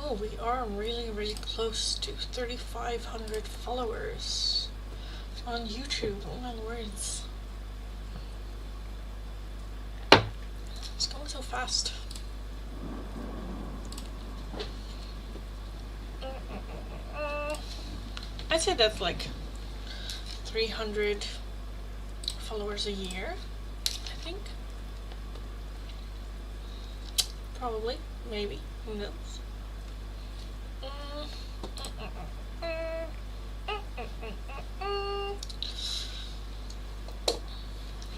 Oh, we are really, really close to 3,500 followers on YouTube. Oh my words. It's going so fast. I'd say that's like 300 followers a year, I think. Probably, maybe, who knows.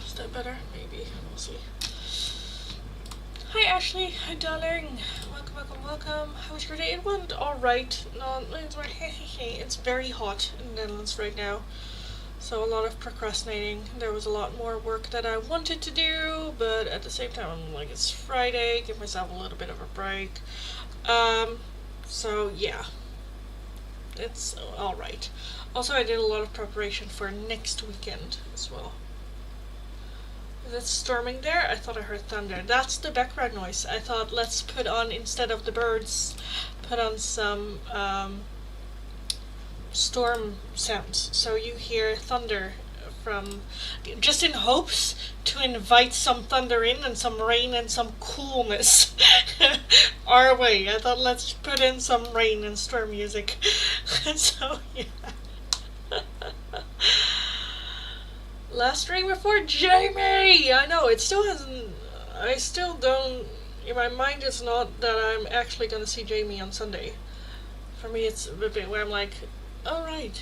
Is that better? Maybe, we'll see. Hi Ashley, hi darling. Welcome, welcome, welcome. How was your day? It went alright. No, it's very hot in the Netherlands right now. So a lot of procrastinating. There was a lot more work that I wanted to do, but at the same time I'm like, it's Friday, give myself a little bit of a break. So yeah. It's alright. Also I did a lot of preparation for next weekend as well. Is it storming there? I thought I heard thunder. That's the background noise. I thought let's put on, instead of the birds, put on some storm sounds. So you hear thunder from, just in hopes to invite some thunder in and some rain and some coolness our way. I thought let's put in some rain and storm music. So yeah. Last stream before Jamie! I know, it still hasn't, I still don't, in my mind it's not that I'm actually gonna see Jamie on Sunday. For me it's a bit where I'm like, alright,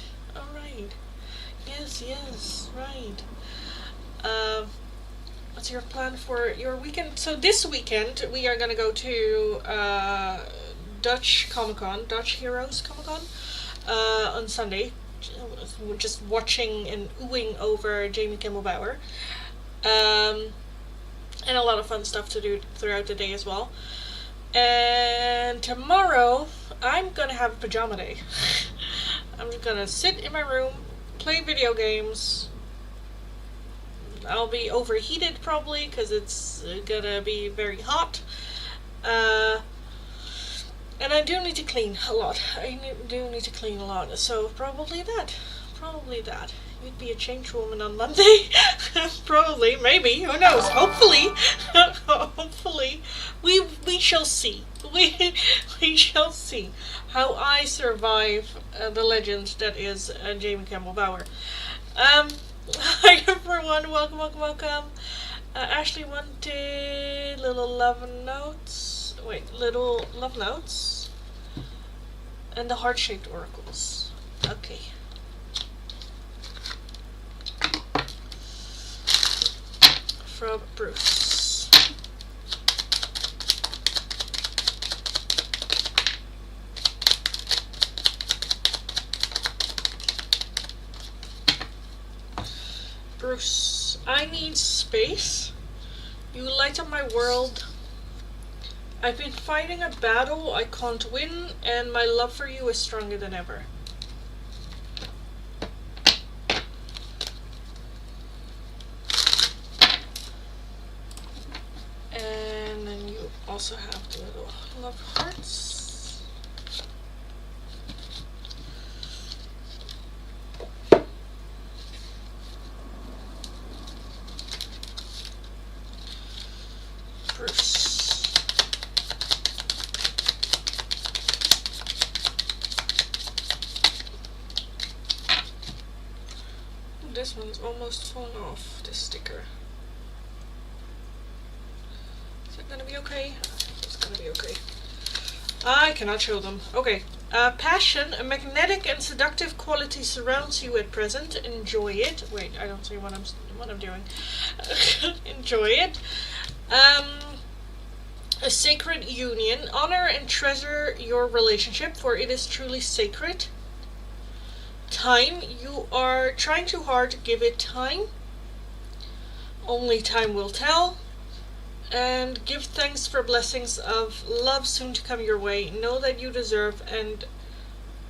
yes, right. What's your plan for your weekend? So this weekend we are gonna go to Dutch Comic-Con, Dutch Heroes Comic-Con, on Sunday. We're just watching and oohing over Jamie Kimmel Bower. And a lot of fun stuff to do throughout the day as well. And tomorrow I'm gonna have a pajama day. I'm just gonna sit in my room, play video games. I'll be overheated probably because it's gonna be very hot. And I do need to clean a lot. Do need to clean a lot. So probably that. You'd be a changed woman on Monday. Probably, maybe, who knows? Hopefully. Hopefully. We shall see. We shall see how I survive the legend that is Jamie Campbell Bower. Hi everyone, welcome. Ashley wanted little love notes. Little love notes. And the heart-shaped oracles. Okay. From Bruce. Bruce, I need space. You light up my world. I've been fighting a battle I can't win, and my love for you is stronger than ever. And then you also have the little love hearts. Bruce. This one's almost fallen off, this sticker. Is it gonna be okay? I think it's gonna be okay. I cannot show them. Okay. Passion, a magnetic and seductive quality surrounds you at present. Enjoy it. Wait, I don't see what I'm doing. Enjoy it. A sacred union. Honor and treasure your relationship, for it is truly sacred. Time, you are trying too hard to give it time. Only time will tell. And give thanks for blessings of love soon to come your way. Know that you deserve and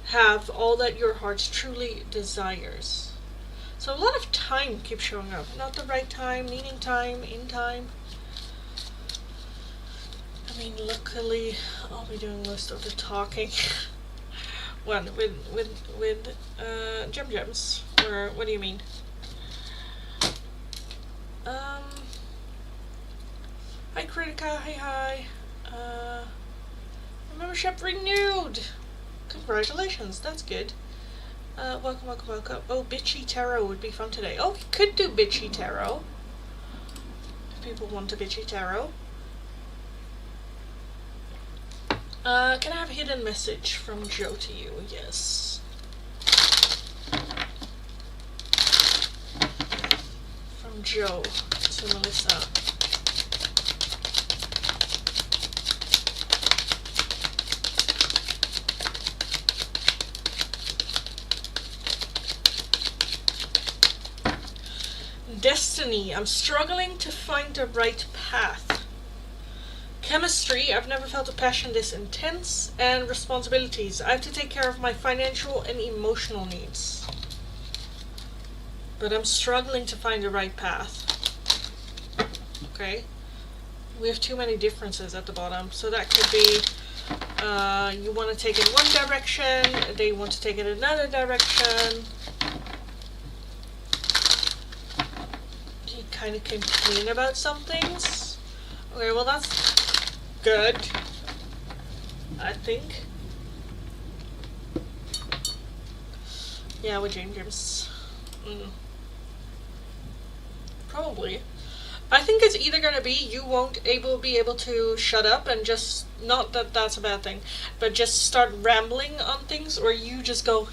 have all that your heart truly desires. So a lot of time keeps showing up. Not the right time, needing time, in time. mean, luckily, I'll be doing most of the talking. What, with Gem Gems? Or what do you mean? Hi Kritika, hi. Membership renewed! Congratulations, that's good. Welcome. Oh, Bitchy Tarot would be fun today. Oh, we could do Bitchy Tarot. If people want a Bitchy Tarot. Can I have a hidden message from Joe to you? Yes. From Joe to Melissa. Destiny. I'm struggling to find the right path. Chemistry. I've never felt a passion this intense. And responsibilities. I have to take care of my financial and emotional needs. But I'm struggling to find the right path. Okay. We have too many differences at the bottom. So that could be you want to take it one direction, they want to take it another direction. He kind of came clean about some things. Okay, well that's good, I think. Yeah, with James. Probably. I think it's either gonna be you won't be able to shut up and just, not that that's a bad thing, but just start rambling on things, or you just go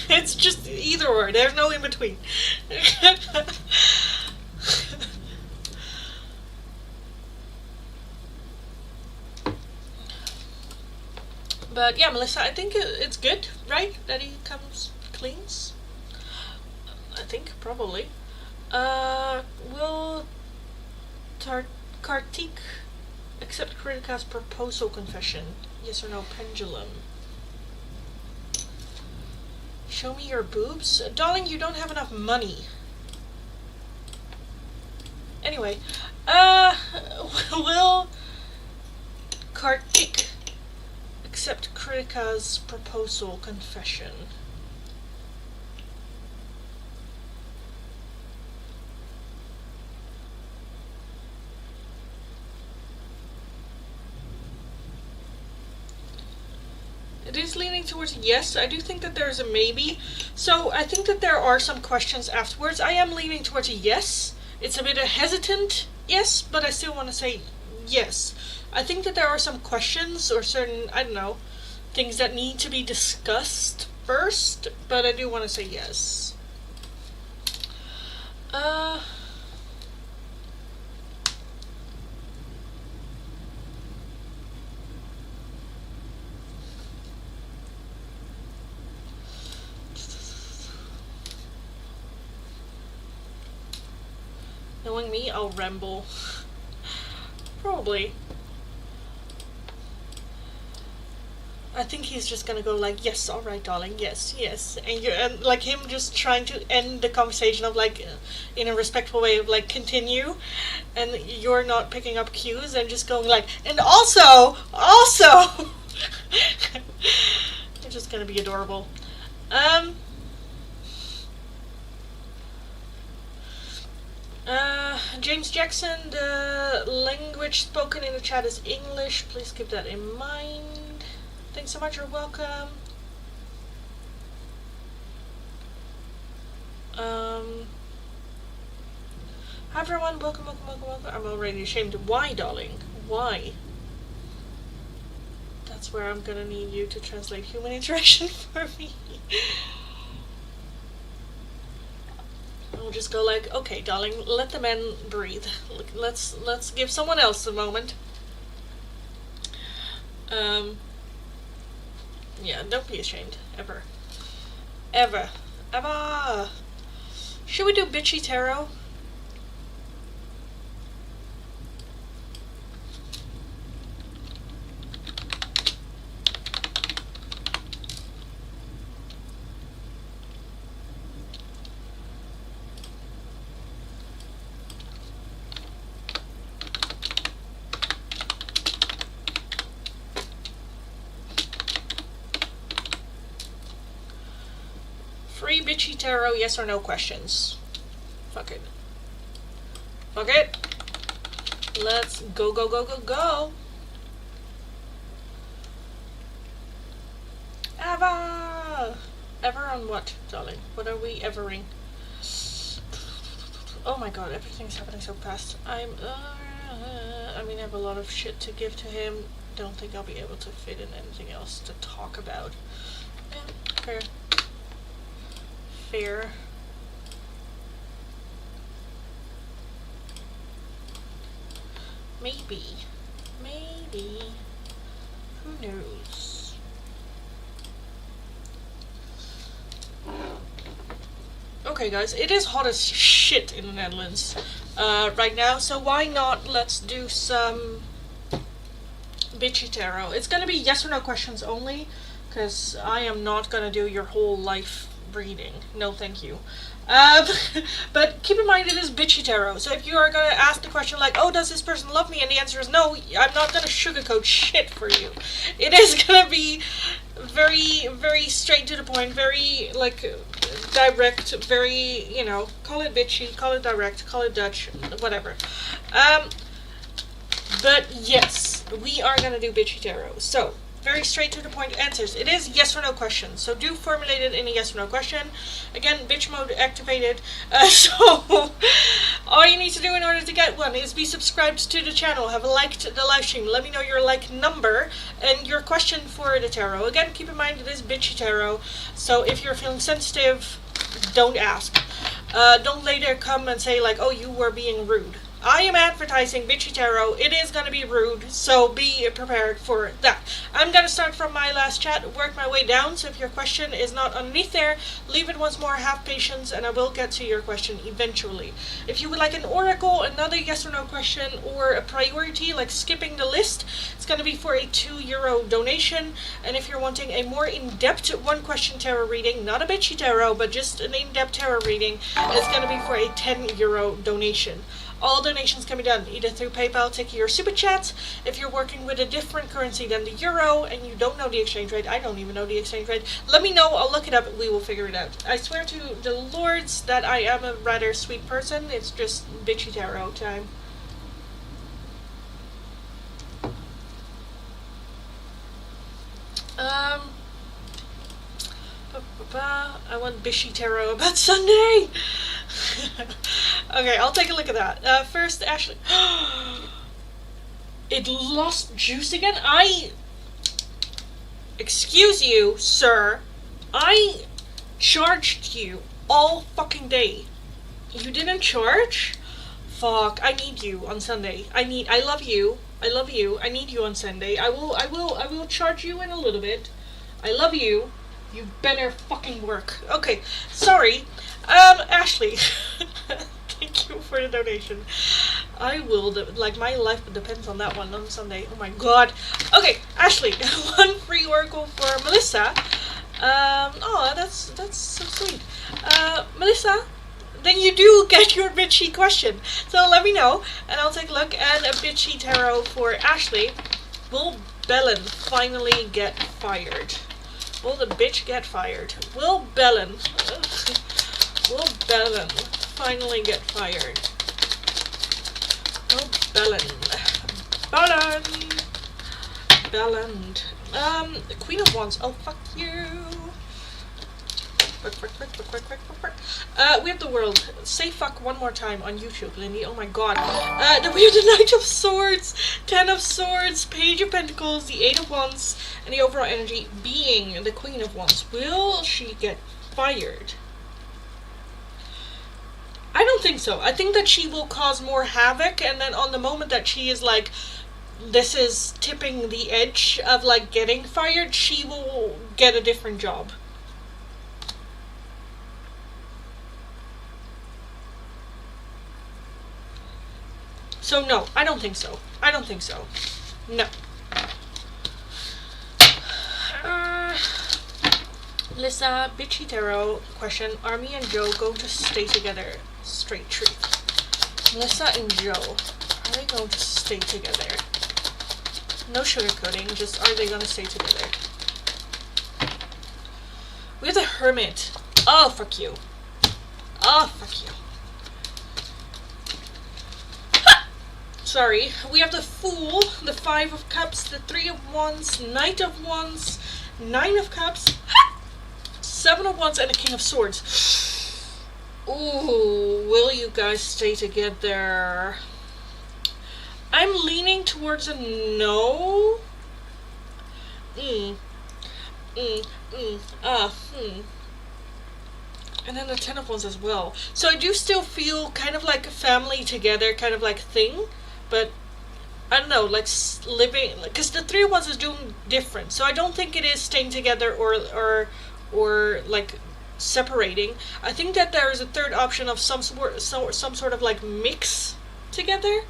it's just either or, there's no in between. But yeah, Melissa, I think it's good, right, that he comes cleans? I think, probably. Will Kartik accept Kritika's proposal confession? Yes or no, pendulum? Show me your boobs? Darling, you don't have enough money. Anyway, will Kartik accept Kritika's proposal confession? It is leaning towards yes. I do think that there's a maybe. So I think that there are some questions afterwards. I am leaning towards a yes. It's a bit a hesitant yes, but I still want to say yes. I think that there are some questions or certain, I don't know, things that need to be discussed first, but I do want to say yes. Knowing me, I'll ramble. Probably. I think he's just gonna go like, yes, alright darling, yes, and like him just trying to end the conversation of like, in a respectful way of like, continue, and you're not picking up cues and just going like, and also, it's just gonna be adorable. James Jackson, the language spoken in the chat is English. Please keep that in mind. Thanks so much, you're welcome. Hi everyone, welcome. I'm already ashamed. Why, darling? Why? That's where I'm gonna need you to translate human interaction for me. I'll just go like, okay, darling, let the men breathe. Let's give someone else a moment. Yeah, don't be ashamed. Ever. Should we do Bitchy Tarot? 3 bitchy tarot yes or no questions. Fuck it. Fuck it. Let's go, go, go, go, go. Ever! Ever on what, darling? What are we evering? Oh my god, everything's happening so fast. I mean, I have a lot of shit to give to him. Don't think I'll be able to fit in anything else to talk about. Fair. Fair. Maybe. Maybe. Who knows? Okay guys, it is hot as shit in the Netherlands right now, so why not let's do some bitchy tarot. It's gonna be yes or no questions only, because I am not gonna do your whole life reading. No thank you. But keep in mind it is bitchy tarot, so if you are gonna ask the question like, oh, does this person love me, and the answer is no, I'm not gonna sugarcoat shit for you. It is gonna be very, very straight to the point, very, like, direct, very, you know, call it bitchy, call it direct, call it Dutch, whatever. But yes, we are gonna do bitchy tarot. So, very straight to the point answers. It is yes or no questions, so do formulate it in a yes or no question. Again, bitch mode activated. So all you need to do in order to get one is be subscribed to the channel, have liked the live stream, let me know your like number and your question for the tarot. Again, keep in mind it is bitchy tarot, so if you're feeling sensitive, don't ask. Don't later come and say like, oh, you were being rude. I am advertising bitchy tarot. It is going to be rude, so be prepared for that. I'm going to start from my last chat, work my way down, so if your question is not underneath there, leave it once more, have patience, and I will get to your question eventually. If you would like an oracle, another yes or no question, or a priority, like skipping the list, it's going to be for a €2 donation, and if you're wanting a more in-depth one-question tarot reading, not a bitchy tarot, but just an in-depth tarot reading, it's going to be for a €10 donation. All donations can be done either through PayPal, Tiki, or Super Chats. If you're working with a different currency than the euro and you don't know the exchange rate, I don't even know the exchange rate, let me know, I'll look it up, we will figure it out. I swear to the lords that I am a rather sweet person, it's just bitchy tarot time. I want bitchy tarot about Sunday! Okay, I'll take a look at that. First, Ashley. It lost juice again? Excuse you, sir. I charged you all fucking day. You didn't charge? Fuck, I need you on Sunday. I love you. I love you. I need you on Sunday. I will charge you in a little bit. I love you. You better fucking work. Okay, sorry. Ashley, thank you for the donation. I will, like, my life depends on that one on Sunday. Oh my god. Okay, Ashley, one free oracle for Melissa. Oh, that's so sweet. Melissa, then you do get your bitchy question. So let me know, and I'll take a look. And a bitchy tarot for Ashley. Will Belen finally get fired? Will the bitch get fired? Will Belen finally get fired? Oh, Belen. The Queen of Wands. Oh, fuck you. Quick. We have the World. Say fuck one more time on YouTube, Lindy. Oh my god. We have the Knight of Swords, 10 of Swords, Page of Pentacles, the 8 of Wands, and the overall energy being the Queen of Wands. Will she get fired? I don't think so. I think that she will cause more havoc, and then on the moment that she is like, this is tipping the edge of like getting fired, she will get a different job. So no, I don't think so. No. Lisa, bitchy tarot question. Are me and Joe going to stay together? Straight truth. Melissa and Joe, are they going to stay together? No sugarcoating, just are they going to stay together? We have the Hermit. Oh, fuck you. Oh, fuck you. Ha! Sorry. We have the Fool, the 5 of Cups, the 3 of Wands, Knight of Wands, 9 of Cups, ha! 7 of Wands, and the King of Swords. Ooh, will you guys stay together? I'm leaning towards a no. And then the 10 of Wands as well. So I do still feel kind of like a family together kind of like thing, but I don't know, like living, because the 3 of Wands is doing different. So I don't think it is staying together or like separating. I think that there is a third option of some sort of like mix together.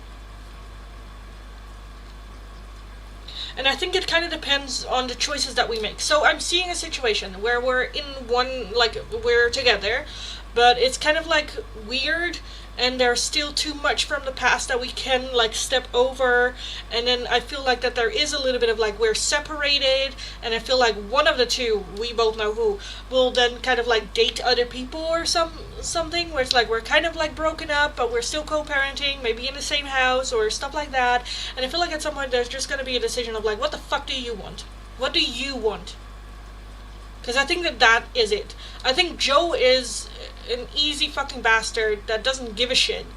And I think it kind of depends on the choices that we make. So I'm seeing a situation where we're in one, like, we're together, but it's kind of, like, weird, and there's still too much from the past that we can, like, step over, and then I feel like that there is a little bit of, like, we're separated, and I feel like one of the two, we both know who, will then kind of, like, date other people or something, where it's, like, we're kind of, like, broken up, but we're still co-parenting, maybe in the same house, or stuff like that, and I feel like at some point there's just gonna be a decision of, like, what the fuck do you want? What do you want? Because I think that is it. I think Joe is an easy fucking bastard that doesn't give a shit.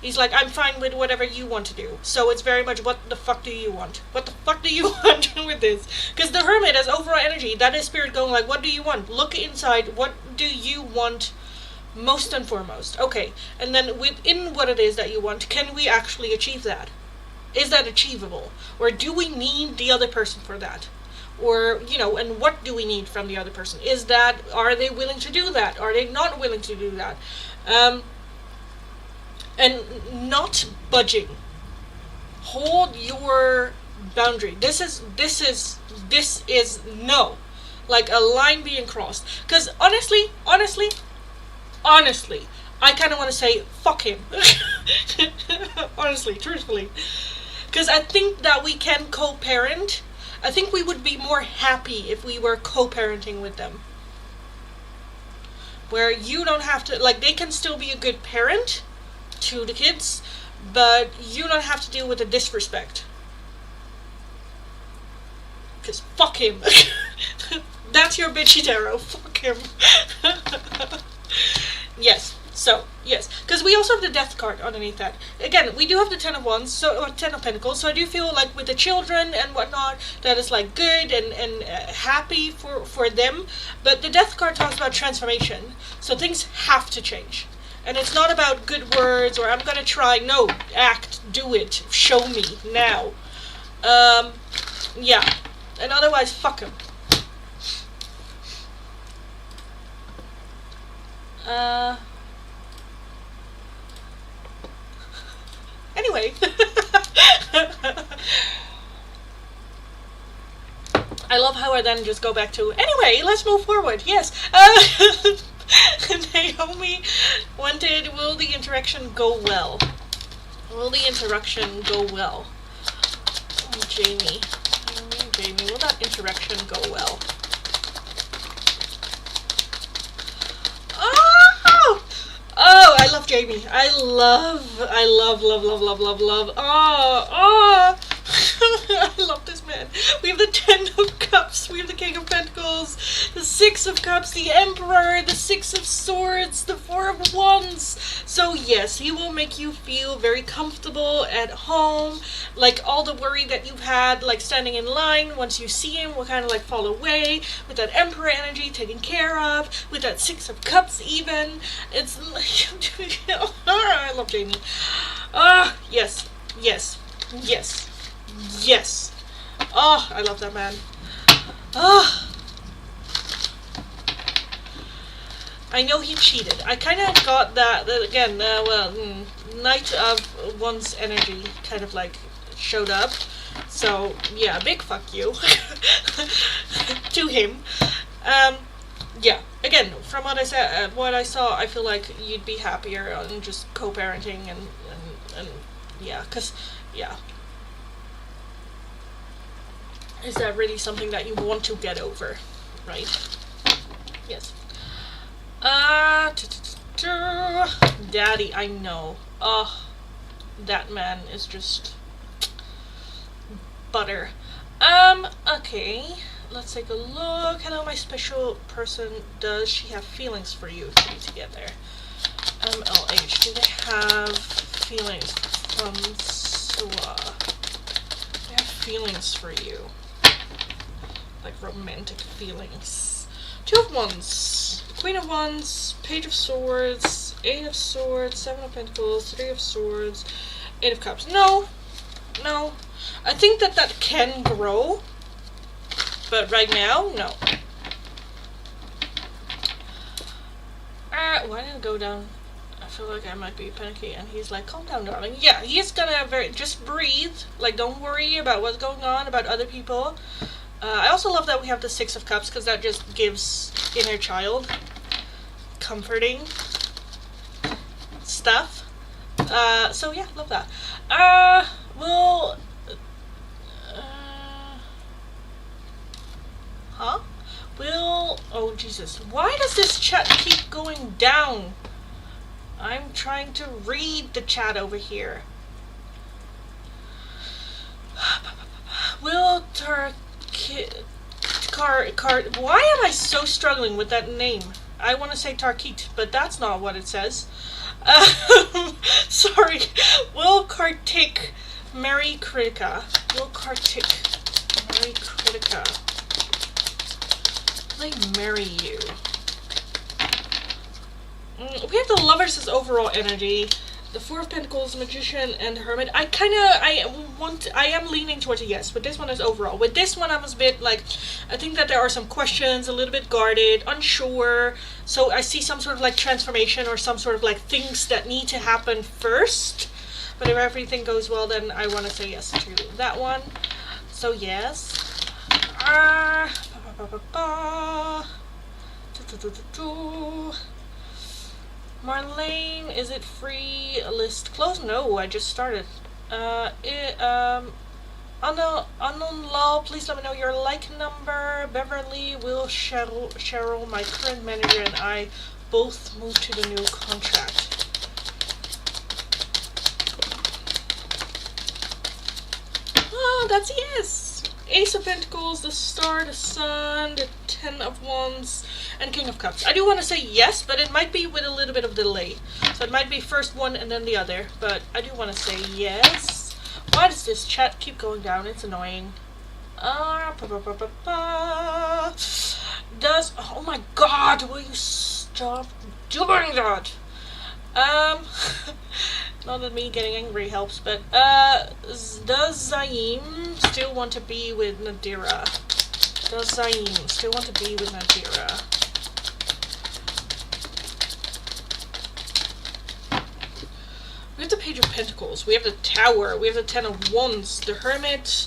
He's like, I'm fine with whatever you want to do. So it's very much, what the fuck do you want? What the fuck do you want with this? Because the Hermit has overall energy. That is spirit going like, what do you want? Look inside. What do you want most and foremost? Okay. And then within what it is that you want, can we actually achieve that? Is that achievable? Or do we need the other person for that? Or, you know, and what do we need from the other person? Are they willing to do that? Are they not willing to do that? And not budging. Hold your boundary. This is no. Like a line being crossed. Because honestly, I kind of want to say, fuck him. Honestly, truthfully. Because I think that we can co-parent. I think we would be more happy if we were co-parenting with them. Where you don't have to, like, they can still be a good parent to the kids, but you don't have to deal with the disrespect. Because fuck him. That's your bitchy tarot. Fuck him. Yes. So, yes, because we also have the Death card underneath that. Again, we do have the 10 of Wands, or 10 of Pentacles, so I do feel like with the children and whatnot, that is like good and happy for them. But the Death card talks about transformation, so things have to change. And it's not about good words or I'm gonna try. No, act, do it, show me now. Yeah, and otherwise, fuck him. Anyway. I love how I then just go back to, anyway, let's move forward. Yes. Naomi wanted, will the interaction go well? Will the interaction go well? Oh, Jamie, will that interaction go well? Oh, I love Jamie. I love. Oh. I love this man. We have the 10 of Cups, we have the King of Pentacles, the 6 of Cups, the Emperor, the 6 of Swords, the 4 of Wands. So yes, he will make you feel very comfortable at home. Like all the worry that you've had, like standing in line, once you see him, will kind of like fall away. With that Emperor energy taken care of, with that 6 of Cups even. It's I love Jamie. Yes. Yes. Oh, I love that man. Oh. I know he cheated. I kind of got that again, Knight of Wands energy kind of like showed up. So, yeah, big fuck you to him. Yeah, again, from what I said, what I saw, I feel like you'd be happier on just co-parenting and yeah, cause yeah. Is that really something that you want to get over, right? Yes. Daddy, I know. That man is just butter. Okay. Let's take a look. Hello, my special person. Does she have feelings for you? Put it together. MLH. Do they have feelings from Sua? They have feelings for you. Like romantic feelings. Two of Wands. Queen of Wands. Page of Swords. Eight of Swords. Seven of Pentacles. Three of Swords. Eight of Cups. No. No. I think that can grow. But right now, no. Why didn't it go down? I feel like I might be panicky. And he's like, calm down, darling. Yeah, he's gonna just breathe. Like, don't worry about what's going on, about other people. I also love that we have the Six of Cups, because that just gives inner child comforting stuff. So yeah, love that. Well... Huh? Will... Oh, Jesus. Why does this chat keep going down? I'm trying to read the chat over here. Will why am I so struggling with that name? I want to say Tarkit, but that's not what it says. Sorry. Will Kartik marry Kritika? Will Kartik marry Kritika? Will they marry you? We have the Lovers as overall energy. The Four of Pentacles, Magician, and Hermit. I am leaning towards a yes, but this one is overall. With this one, I was a bit like, I think that there are some questions, a little bit guarded, unsure. So I see some sort of like transformation or some sort of like things that need to happen first. But if everything goes well, then I want to say yes to that one. So yes. Marlene, is it free? List closed? No, I just started. Unknown Law, please let me know your like number. Beverly, Will, Cheryl, my current manager, and I both moved to the new contract. Oh, that's a yes! Ace of Pentacles, the Star, the Sun, the Ten of Wands, and King of Cups. I do want to say yes, but it might be with a little bit of delay. So it might be first one and then the other, but I do want to say yes. Why does this chat keep going down? It's annoying. Oh my god, will you stop doing that? Not that me getting angry helps, but does Zaim still want to be with Nadira? Does Zaim still want to be with Nadira? We have the Page of Pentacles, we have the Tower, we have the Ten of Wands, the Hermit,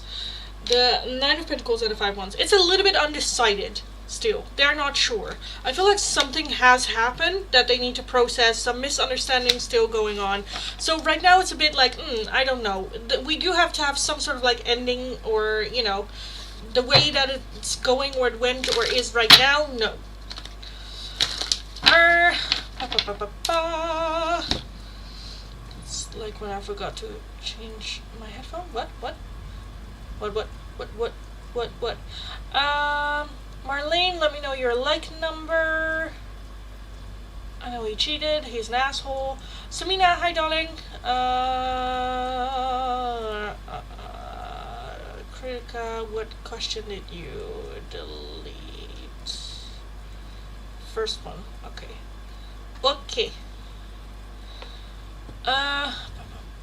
the Nine of Pentacles, and the Five of Wands. It's a little bit undecided still. They're not sure. I feel like something has happened that they need to process, some misunderstanding still going on. So right now it's a bit like, I don't know. We do have to have some sort of like ending, or, you know, the way that it's going or it went or is right now, no. It's like when I forgot to change my headphone. What? Marlene, let me know your like number. I know he cheated. He's an asshole. Samina, hi darling. Kritika, what question did you delete? First one. Okay. Okay.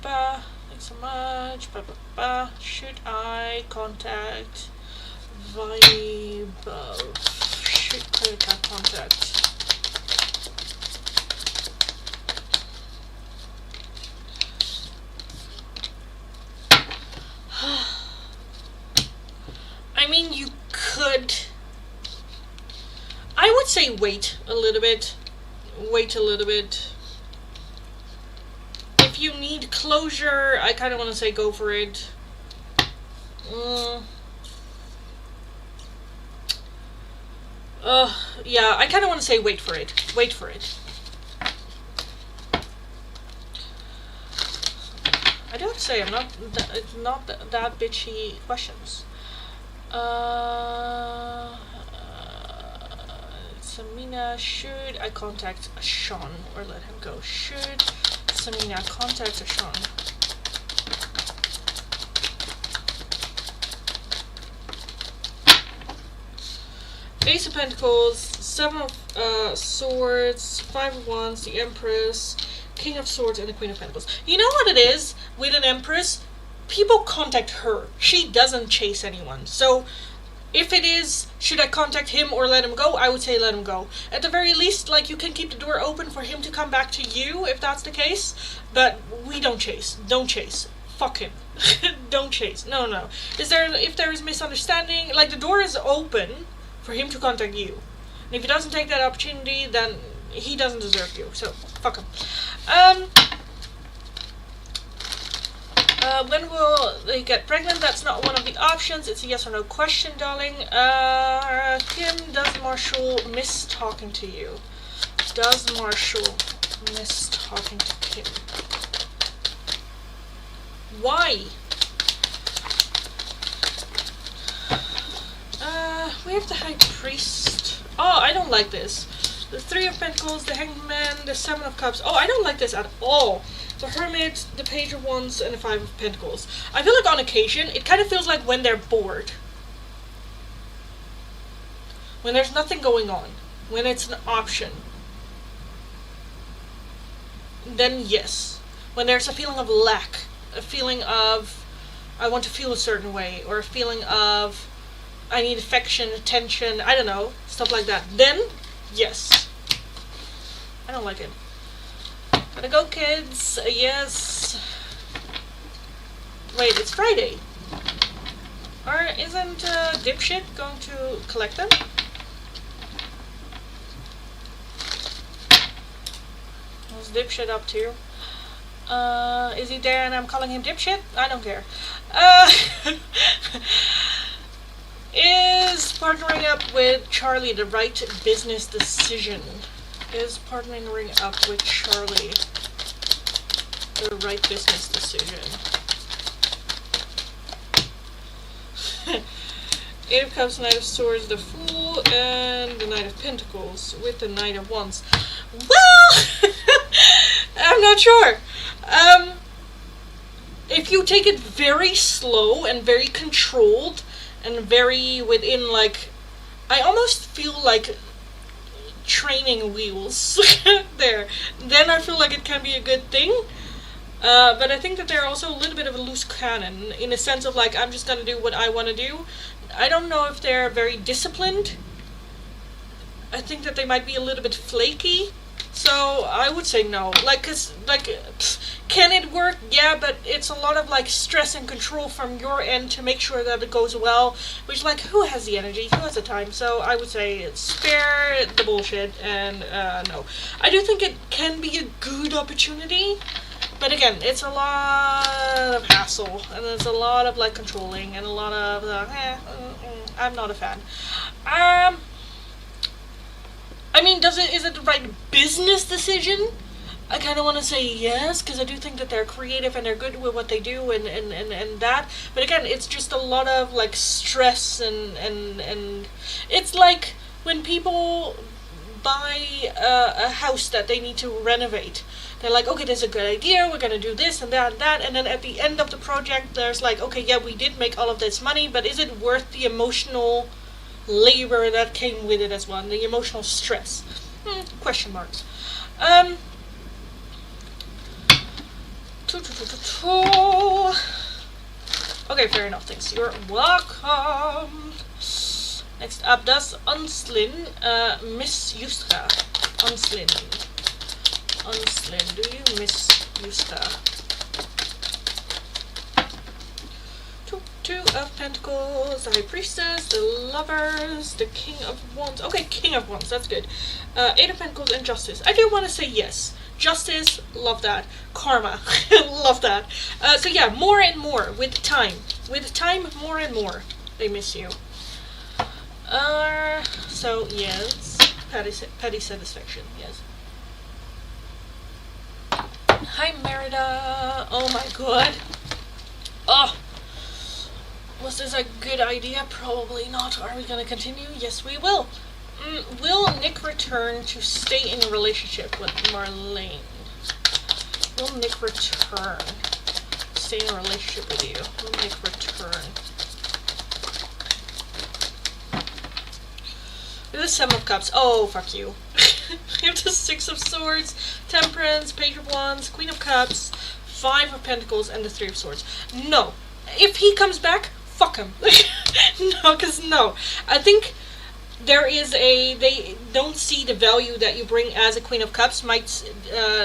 Thanks so much. Should I contact Vibe? Should Kritika contact? I mean, you could. I would say wait a little bit. Wait a little bit. If you need closure, I kind of want to say go for it. Yeah, I kind of want to say wait for it. Wait for it. I do have to say, I'm not that bitchy questions. Samina, should I contact Sean or let him go? Should Samina contact Sean? Ace of Pentacles, Seven of Swords, Five of Wands, the Empress, King of Swords, and the Queen of Pentacles. You know what it is with an Empress? People contact her. She doesn't chase anyone. So if it is, should I contact him or let him go? I would say let him go. At the very least, like, you can keep the door open for him to come back to you if that's the case. But we don't chase. Don't chase. Fuck him. Don't chase. No, no. If there is misunderstanding, like, the door is open for him to contact you. And if he doesn't take that opportunity, then he doesn't deserve you. So, fuck him. When will they get pregnant? That's not one of the options. It's a yes or no question, darling. Kim, does Marshall miss talking to you? Does Marshall miss talking to Kim? Why? We have the High Priest. Oh, I don't like this. The Three of Pentacles, the Hanged Man, the Seven of Cups. Oh, I don't like this at all. The Hermit, the Page of Wands, and the Five of Pentacles. I feel like on occasion, it kind of feels like when they're bored. When there's nothing going on. When it's an option. Then yes. When there's a feeling of lack. A feeling of, I want to feel a certain way. Or a feeling of, I need affection, attention, I don't know. Stuff like that. Then, yes. I don't like it. Gotta go, kids. Yes. Wait, it's Friday. Or isn't Dipshit going to collect them? What's Dipshit up to? Is he there and I'm calling him Dipshit? I don't care. Is partnering up with Charlie the right business decision? Is partnering up with Charlie the right business decision? Eight of Cups, Knight of Swords, the Fool, and the Knight of Pentacles with the Knight of Wands. Well, I'm not sure. If you take it very slow and very controlled and very within, like, I almost feel like training wheels there, then I feel like it can be a good thing. But I think that they're also a little bit of a loose cannon in a sense of, like, I'm just gonna do what I want to do. I don't know if they're very disciplined. I think that they might be a little bit flaky. So I would say no. Like, cause, like, can it work? Yeah, but it's a lot of, like, stress and control from your end to make sure that it goes well. Which, like, who has the energy? Who has the time? So I would say spare the bullshit and no. I do think it can be a good opportunity. But again, it's a lot of hassle, and there's a lot of, like, controlling, and a lot of, I'm not a fan. I mean, is it the right business decision? I kind of want to say yes, because I do think that they're creative and they're good with what they do and that. But again, it's just a lot of, like, stress and it's like when people buy a house that they need to renovate. They're like, okay, this is a good idea, we're going to do this and that, and then at the end of the project, there's like, okay, yeah, we did make all of this money, but is it worth the emotional labor that came with it as well, and the emotional stress? Question marks. Okay, fair enough, thanks. You're welcome. Next up, does Unslin miss Yusra? Unslin, do you miss Yusra? Two of Pentacles, the High Priestess, the Lovers, the King of Wands. Okay, King of Wands, that's good. Eight of Pentacles and Justice. I do want to say yes. Justice, love that. Karma, love that. So yeah, more and more with time. With time, more and more. They miss you. So yes, petty satisfaction. Yes. Hi Merida. Oh my god. Oh, was this a good idea? Probably not. Are we gonna continue? Yes, we will. Will Nick return to stay in a relationship with Marlene? Will Nick return? Stay in a relationship with you. Will Nick return? The Seven of Cups. Oh, fuck you. We have the Six of Swords, Temperance, Page of Wands, Queen of Cups, Five of Pentacles, and the Three of Swords. No. If he comes back, fuck him. No, because no. I think they don't see the value that you bring as a Queen of Cups. Might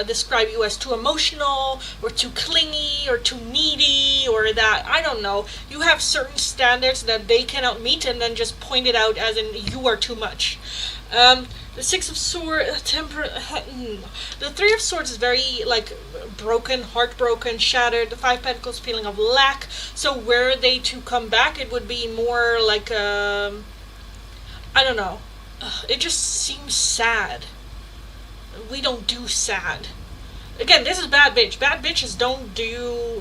describe you as too emotional, or too clingy, or too needy, or that, I don't know. You have certain standards that they cannot meet, and then just point it out as in, you are too much. The Six of Swords, the Three of Swords is very, like, broken, heartbroken, shattered. The Five of Pentacles, feeling of lack. So were they to come back, it would be more like, I don't know. It just seems sad. We don't do sad. Again, this is bad bitch. Bad bitches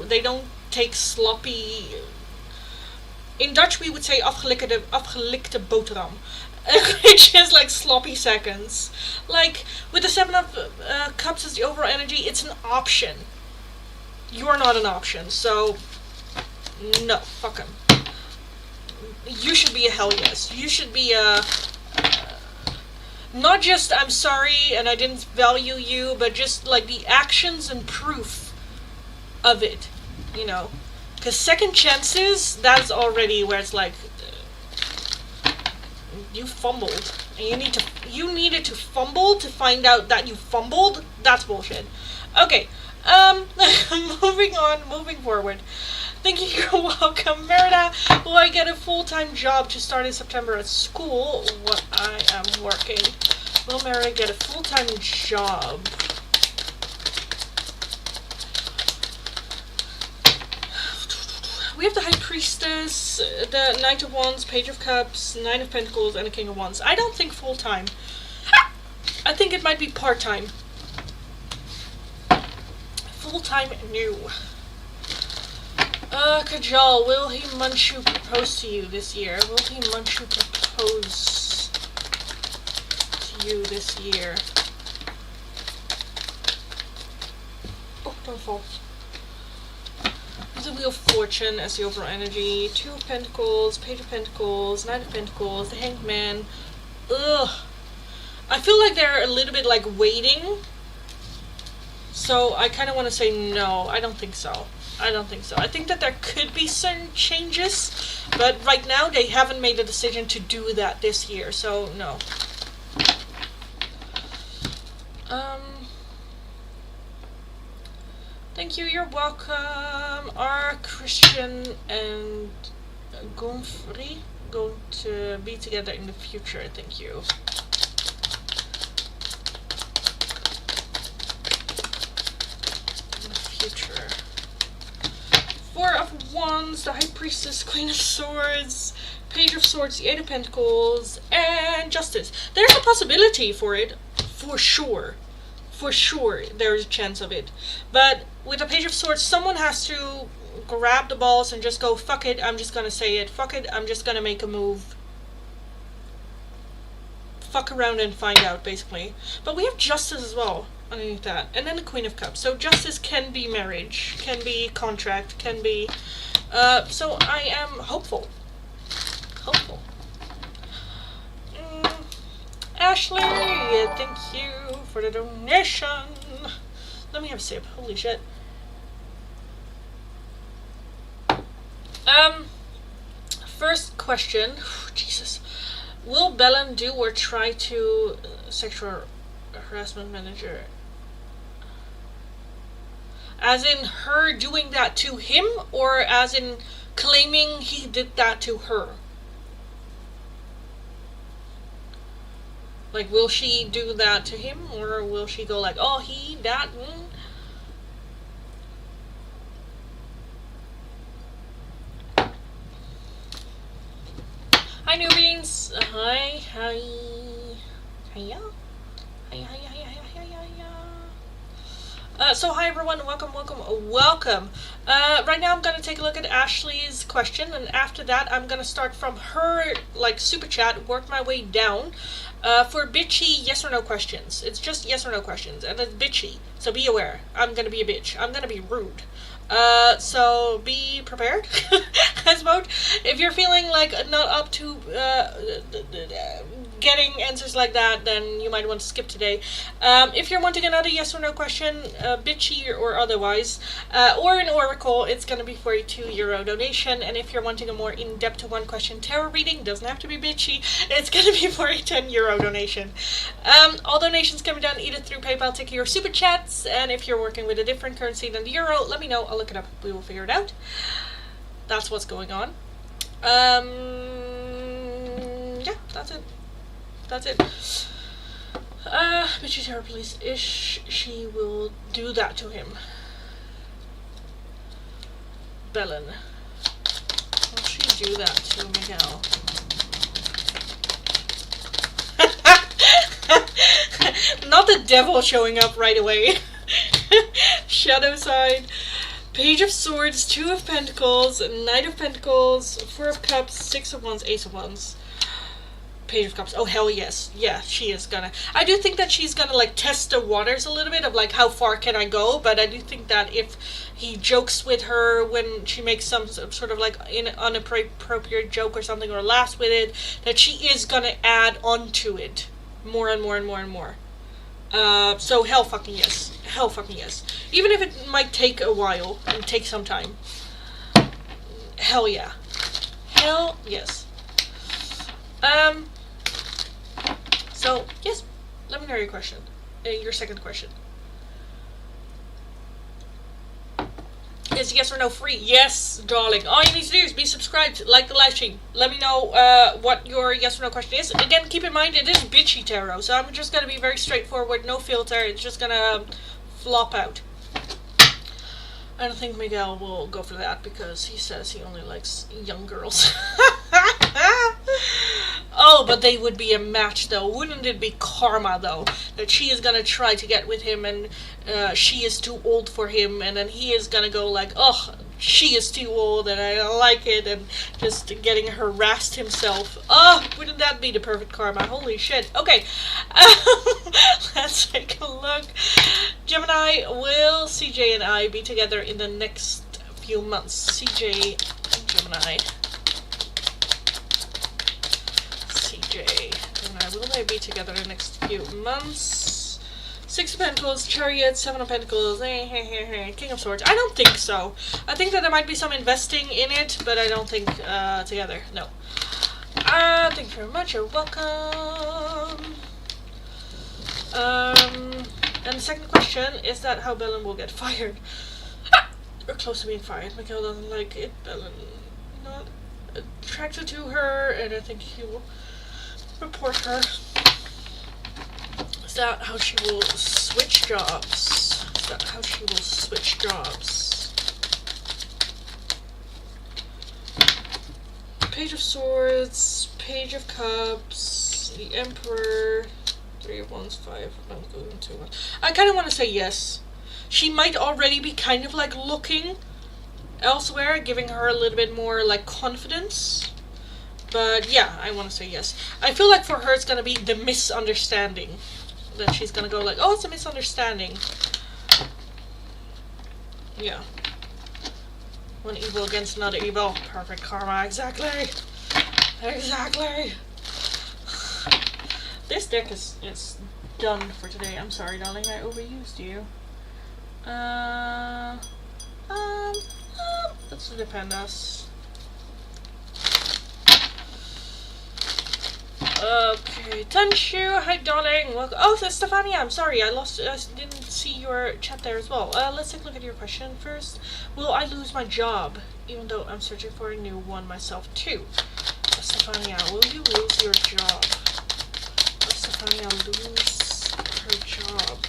they don't take sloppy... In Dutch we would say afgelikte boterham. Which is like sloppy seconds. Like, with the Seven of Cups as the overall energy, it's an option. You are not an option, so... No, fuck him. You should be a hell yes. You should be a... not just, I'm sorry and I didn't value you, but just like the actions and proof of it, you know. Because second chances, that's already where it's like... you fumbled. And you needed to fumble to find out that you fumbled? That's bullshit. Okay, moving forward. Thank you, you're welcome. Merida, will I get a full-time job to start in September at school? What I am working. Will Merida get a full-time job? We have the High Priestess, the Knight of Wands, Page of Cups, Nine of Pentacles, and the King of Wands. I don't think full-time. I think it might be part-time. Full-time, no. Kajal, will he Manchu propose to you this year? Will he Manchu propose to you this year? Oh, don't fall. The Wheel of Fortune as the overall energy. Two of Pentacles, Page of Pentacles, Knight of Pentacles, the Hanged Man. Ugh. I feel like they're a little bit like waiting. So I kind of want to say no. I don't think so. I don't think so. I think that there could be certain changes, but right now they haven't made a decision to do that this year, so no. Thank you, you're welcome. Are Christian and Gonfrey going to be together in the future? Thank you. In the future. Four of Wands, the High Priestess, Queen of Swords, Page of Swords, the Eight of Pentacles, and Justice. There's a possibility for it, for sure. For sure, there's a chance of it. But with the Page of Swords, someone has to grab the balls and just go, fuck it, I'm just gonna say it. Fuck it, I'm just gonna make a move. Fuck around and find out, basically. But we have Justice as well underneath that. And then the Queen of Cups. So Justice can be marriage, can be contract, can be... so I am hopeful. Hopeful. Ashley, thank you for the donation. Let me have a sip. Holy shit. First question. Jesus. Will Belen do or try to sexual harassment manager? As in her doing that to him, or as in claiming he did that to her? Like, will she do that to him, or will she go like, oh, he, that, Hi, newbies. Hi. Hiya. Hiya, hiya, hiya, hiya, hiya, hiya. So hi everyone, welcome. Right now I'm gonna take a look at Ashley's question, and after that I'm gonna start from her like super chat, work my way down for bitchy yes or no questions. It's just yes or no questions, and it's bitchy, so be aware. I'm gonna be a bitch. I'm gonna be rude. So be prepared. I suppose if you're feeling like not up to getting answers like that, then you might want to skip today. If you're wanting another yes or no question, bitchy or otherwise, or an oracle, it's going to be for a €2 donation. And if you're wanting a more in-depth one question tarot reading, doesn't have to be bitchy, it's going to be for a €10 donation. All donations can be done either through PayPal, Tiki, or Super Chats. And if you're working with a different currency than the euro, let me know. I'll look it up. We will figure it out. That's what's going on. Yeah, that's it. Bitchy Terror Police ish. She will do that to him. Belen. Will she do that to Miguel? Not the devil showing up right away. Shadow side. Page of Swords, 2 of Pentacles, Knight of Pentacles, 4 of Cups, 6 of Wands, Ace of Wands. Page of Cups. Oh, hell yes. Yeah, she is gonna. I do think that she's gonna, like, test the waters a little bit of, like, how far can I go, but I do think that if he jokes with her when she makes some sort of, like, inappropriate joke or something, or laughs with it, that she is gonna add on to it more and more and more and more. So hell fucking yes. Hell fucking yes. Even if it might take a while and take some time. Hell yeah. Hell yes. So, yes, let me know your question. Your second question. Is yes or no free? Yes, darling. All you need to do is be subscribed, like the live stream. Let me know what your yes or no question is. Again, keep in mind it is bitchy tarot, so I'm just gonna be very straightforward, no filter. It's just gonna flop out. I don't think Miguel will go for that because he says he only likes young girls. Oh, but they would be a match though. Wouldn't it be karma though? That she is gonna try to get with him and she is too old for him, and then he is gonna go like, oh, she is too old and I don't like it, and just getting harassed himself. Oh, wouldn't that be the perfect karma? Holy shit. Okay, let's take a look. Gemini, will CJ and I be together in the next few months? CJ and Gemini. Gemini, will they be together in the next few months? 6 of Pentacles, Chariot, 7 of Pentacles, King of Swords. I don't think so. I think that there might be some investing in it, but I don't think together. No. Thank you very much. You're welcome. And the second question is that how Belen will get fired. Or close to being fired. Miguel doesn't like it. Belen not attracted to her, and I think he will report her. Is that how she will switch jobs? Is that how she will switch jobs? Page of Swords, Page of Cups, the Emperor, 3 of Wands, 5 of Pentacles, and 2 of Wands. I kind of want to say yes. She might already be kind of like looking elsewhere, giving her a little bit more like confidence. But yeah, I want to say yes. I feel like for her it's going to be the misunderstanding. That she's going to go like, oh, it's a misunderstanding. Yeah. One evil against another evil. Perfect karma, exactly. Exactly. This deck is done for today. I'm sorry, darling, I overused you. Let's depend us. Okay, Tanshu, hi darling. Welcome. Oh, that's Stefania. I'm sorry, I didn't see your chat there as well. Let's take a look at your question first. Will I lose my job, even though I'm searching for a new one myself too? Stefania, will you lose your job? Will Stefania lose her job?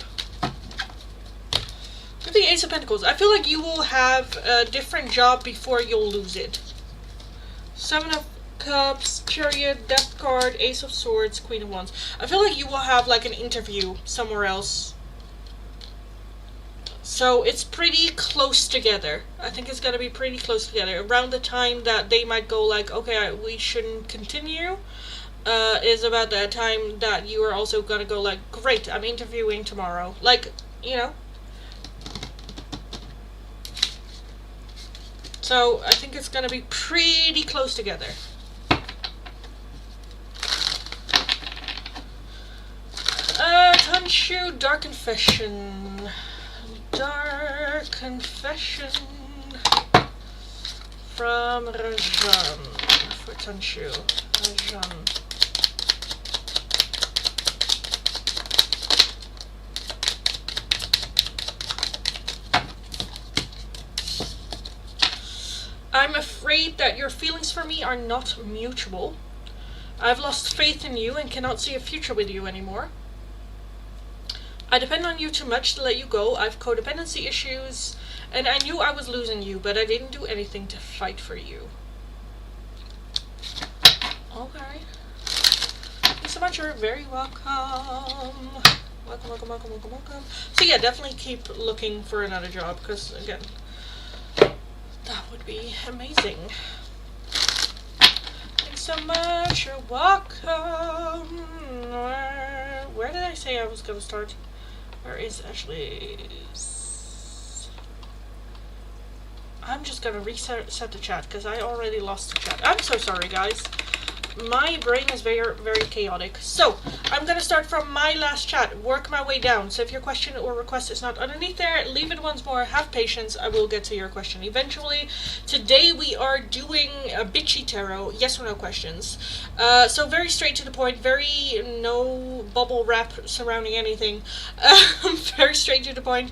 With the Ace of Pentacles, I feel like you will have a different job before you'll lose it. 7 of Cups, Chariot, Death card, Ace of Swords, Queen of Wands. I feel like you will have like an interview somewhere else. So it's pretty close together. I think it's gonna be pretty close together. Around the time that they might go like, okay, we shouldn't continue, is about that time that you are also gonna go like, great, I'm interviewing tomorrow. Like, you know. So I think it's gonna be pretty close together. Tanshu, Dark Confession. Dark Confession from Rajan for Tanshu. Rajan. I'm afraid that your feelings for me are not mutual. I've lost faith in you and cannot see a future with you anymore. I depend on you too much to let you go. I've codependency issues, and I knew I was losing you, but I didn't do anything to fight for you. Okay. Thanks so much. You're very welcome. Welcome, welcome, welcome, welcome, welcome. So yeah, definitely keep looking for another job, because again, that would be amazing. Thanks so much. You're welcome. Where did I say I was gonna start? Where is Ashley's? I'm just gonna reset the chat because I already lost the chat. I'm so sorry, guys. My brain is very, very chaotic. So, I'm gonna start from my last chat, work my way down. So if your question or request is not underneath there, leave it once more, have patience, I will get to your question eventually. Today we are doing a bitchy tarot, yes or no questions. So very straight to the point, very no bubble wrap surrounding anything. Very straight to the point.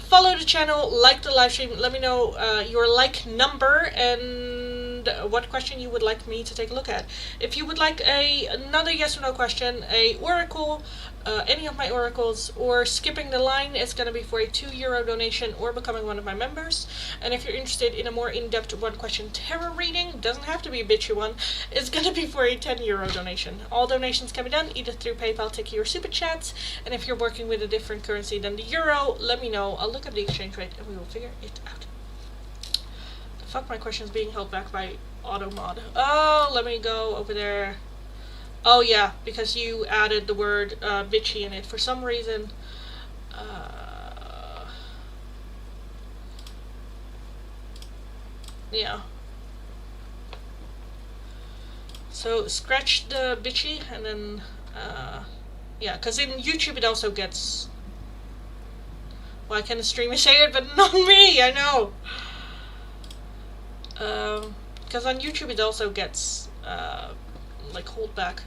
Follow the channel, like the live stream, let me know your like number and what question you would like me to take a look at. If you would like another yes or no question, a oracle, any of my oracles, or skipping the line, it's going to be for a €2 donation or becoming one of my members. And if you're interested in a more in-depth one question tarot reading, doesn't have to be a bitchy one, it's going to be for a €10 donation. All donations can be done either through PayPal, Tiki, or Super Chats. And if you're working with a different currency than the euro, let me know. I'll look up the exchange rate and we will figure it out. Fuck, my question's being held back by AutoMod. Oh, let me go over there. Oh yeah, because you added the word bitchy in it for some reason. Yeah. So scratch the bitchy and then yeah, because in YouTube it also gets. Why can the streamer say it but not me? I know. Because on YouTube it also gets like hold back.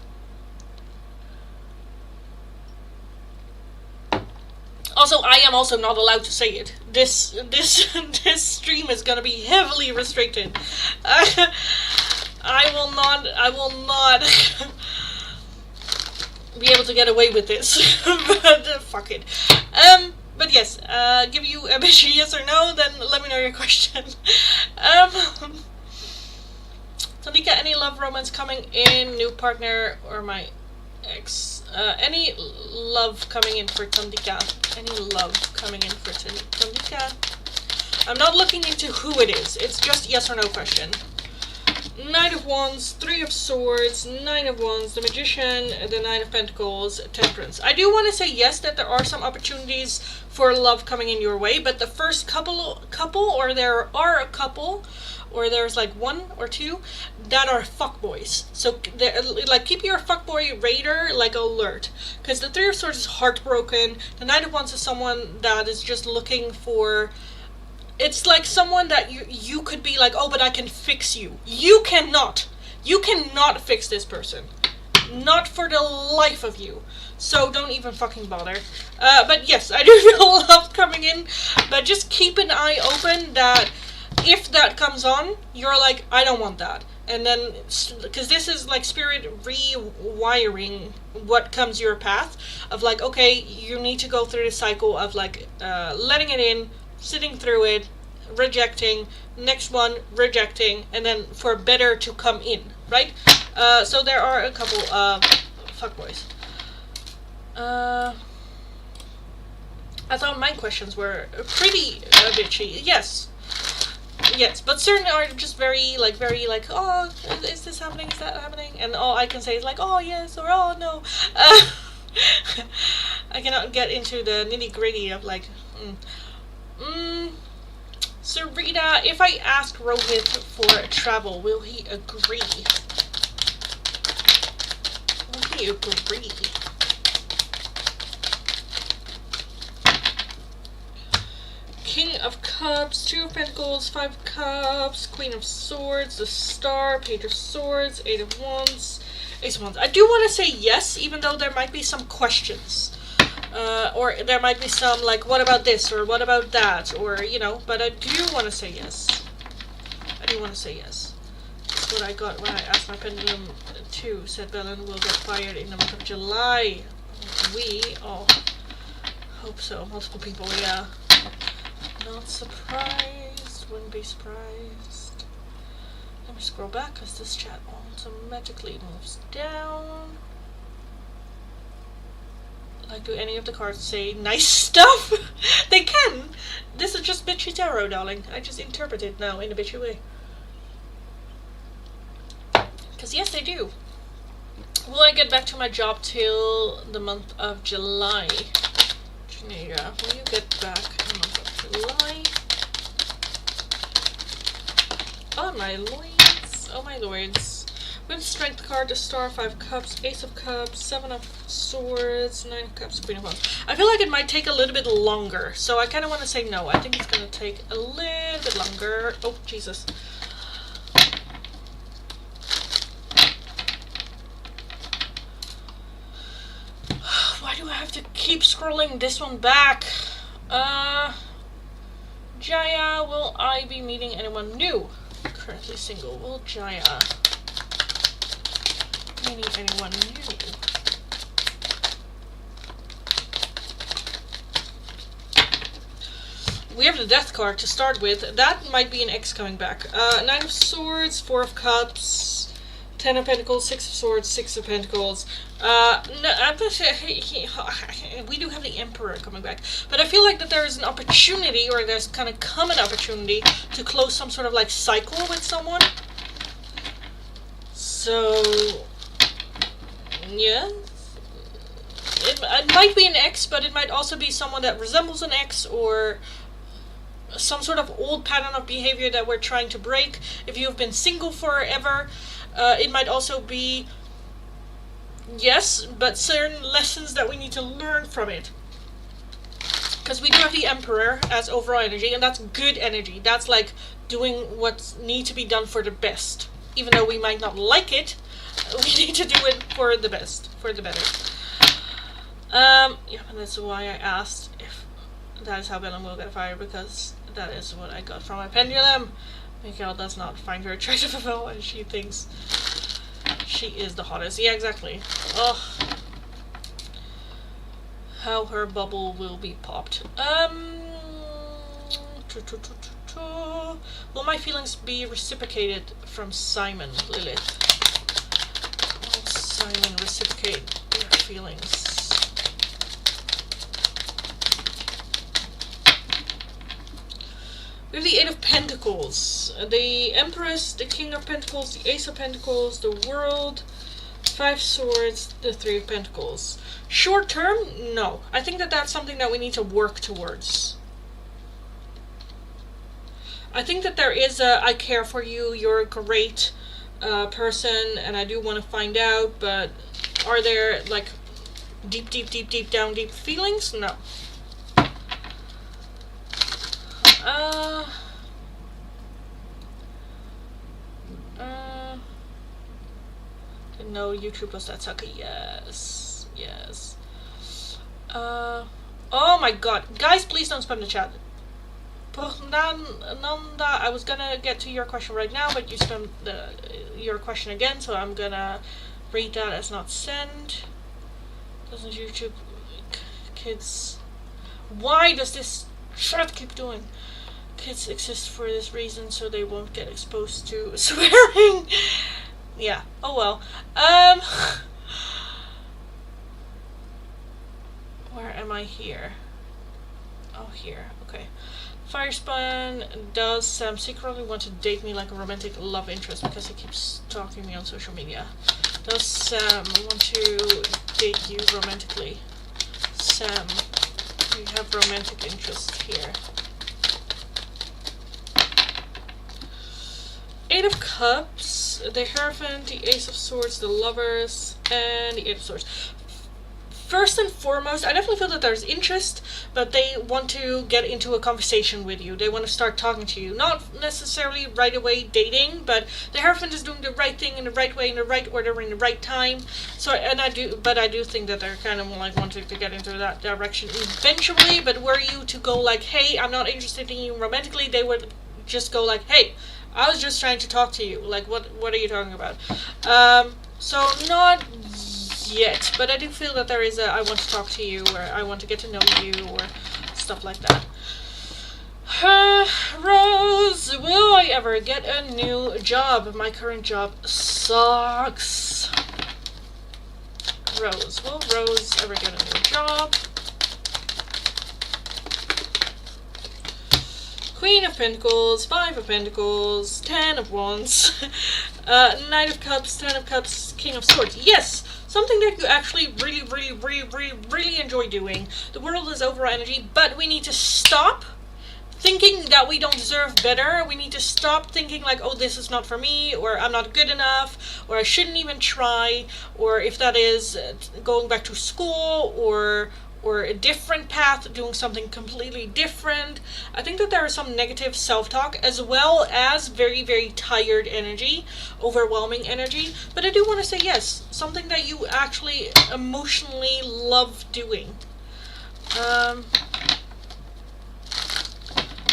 Also, I am also not allowed to say it. This stream is gonna be heavily restricted. I will not be able to get away with this. But fuck it. But yes, give you a bitchy yes or no, then let me know your question. Tanika, any love romance coming in, new partner, or my ex? Any love coming in for Tanika? Any love coming in for Tanika? I'm not looking into who it is, it's just yes or no question. Knight of Wands, Three of Swords, Nine of Wands, the Magician, the Nine of Pentacles, Temperance. I do want to say yes, that there are some opportunities for love coming in your way, but the first couple, or there are a couple, or there's like one or two that are fuckboys. So like keep your fuckboy radar like alert, because the Three of Swords is heartbroken. The Knight of Wands is someone that is just looking for. It's like someone that you could be like, oh, but I can fix you. You cannot. You cannot fix this person. Not for the life of you. So don't even fucking bother. But yes, I do feel love coming in. But just keep an eye open that if that comes on, you're like, I don't want that. And then, because this is like spirit rewiring what comes your path. Of like, okay, you need to go through the cycle of like letting it in, sitting through it, rejecting, next one, rejecting, and then for better to come in. right? So there are a couple of fuckboys. I thought my questions were pretty bitchy. Yes. Yes, but certain are just very like, oh, is this happening? Is that happening? And all I can say is like, oh, yes, or oh, no. I cannot get into the nitty-gritty of like, Sarita, if I ask Rohit for travel, will he agree? Will he agree? King of Cups, Two of Pentacles, Five of Cups, Queen of Swords, the Star, Page of Swords, Eight of Wands, Ace of Wands. I do want to say yes, even though there might be some questions. Or there might be some, like, what about this, or what about that, or, you know, but I do want to say yes. I do want to say yes. That's what I got when I asked my pendulum too. Said Belen will get fired in the month of July. We all hope so. Multiple people, yeah. Not surprised. Wouldn't be surprised. Let me scroll back because this chat automatically moves down. Like, do any of the cards say nice stuff? They can! This is just bitchy tarot, darling. I just interpret it now in a bitchy way. Because yes, they do. Will I get back to my job till the month of July? Janira, will you get back in the month of July? Oh my lords. Oh my lords. With Strength card, the Star, Five of Cups, Ace of Cups, Seven of Swords, Nine of Cups, Queen of Wands. I feel like it might take a little bit longer, so I kind of want to say no. I think it's going to take a little bit longer. Oh, Jesus. Why do I have to keep scrolling this one back? Jaya, will I be meeting anyone new? Currently single. Will Jaya meeting anyone new? We have the Death card to start with. That might be an ex coming back. Nine of Swords, Four of Cups, Ten of Pentacles, Six of Swords, Six of Pentacles. We do have the Emperor coming back. But I feel like that there is an opportunity, or there's kind of come an opportunity to close some sort of like cycle with someone. So, yeah. It might be an ex, but it might also be someone that resembles an ex, or some sort of old pattern of behavior that we're trying to break. If you've been single forever, it might also be, yes, but certain lessons that we need to learn from it. Because we do have the Emperor as overall energy, and that's good energy. That's like doing what needs to be done for the best. Even though we might not like it, we need to do it for the best, for the better. Yeah, and that's why I asked if that is how Belen will get fired, because that is what I got from my pendulum. Mikael does not find her attractive at all, and she thinks she is the hottest. Yeah, exactly. Ugh. How her bubble will be popped. Will my feelings be reciprocated from Simon, Lilith? Will Simon reciprocate your feelings? We have the Eight of Pentacles, the Empress, the King of Pentacles, the Ace of Pentacles, the World, Five Swords, the Three of Pentacles. Short term, no. I think that that's something that we need to work towards. I think that there is a, I care for you, you're a great person, and I do want to find out, but are there, like, deep down feelings? No. No, YouTube was that sucky. Yes. Yes. Oh my god. Guys, please don't spam the chat. Nanda, I was gonna get to your question right now, but you spammed your question again, so I'm gonna read that as not sent. Doesn't YouTube kids... Why does this chat keep doing? Kids exist for this reason, so they won't get exposed to swearing. Yeah. Oh well. Where am I here? Oh, here. Okay. Firespawn, does Sam secretly want to date me like a romantic love interest because he keeps stalking me on social media? Does Sam want to date you romantically? Sam, you have romantic interest here. Eight of Cups, the Hierophant, the Ace of Swords, the Lovers, and the Eight of Swords. First and foremost, I definitely feel that there's interest, but they want to get into a conversation with you. They want to start talking to you. Not necessarily right away dating, but the Hierophant is doing the right thing in the right way, in the right order, in the right time. So, I do think that they're kind of like wanting to get into that direction eventually, but were you to go like, hey, I'm not interested in you romantically, they would just go like, hey, I was just trying to talk to you. Like, what are you talking about? So not yet, but I do feel that there is a I want to talk to you, or I want to get to know you, or stuff like that. Rose, will I ever get a new job? My current job sucks. Rose, will Rose ever get a new job? Queen of Pentacles, Five of Pentacles, Ten of Wands, Knight of Cups, Ten of Cups, King of Swords. Yes! Something that you actually really enjoy doing. The world is over energy, but we need to stop thinking that we don't deserve better. We need to stop thinking like, oh, this is not for me, or I'm not good enough, or I shouldn't even try, or if that is going back to school, or a different path, doing something completely different. I think that there is some negative self-talk, as well as very tired energy, overwhelming energy. But I do want to say yes, something that you actually emotionally love doing.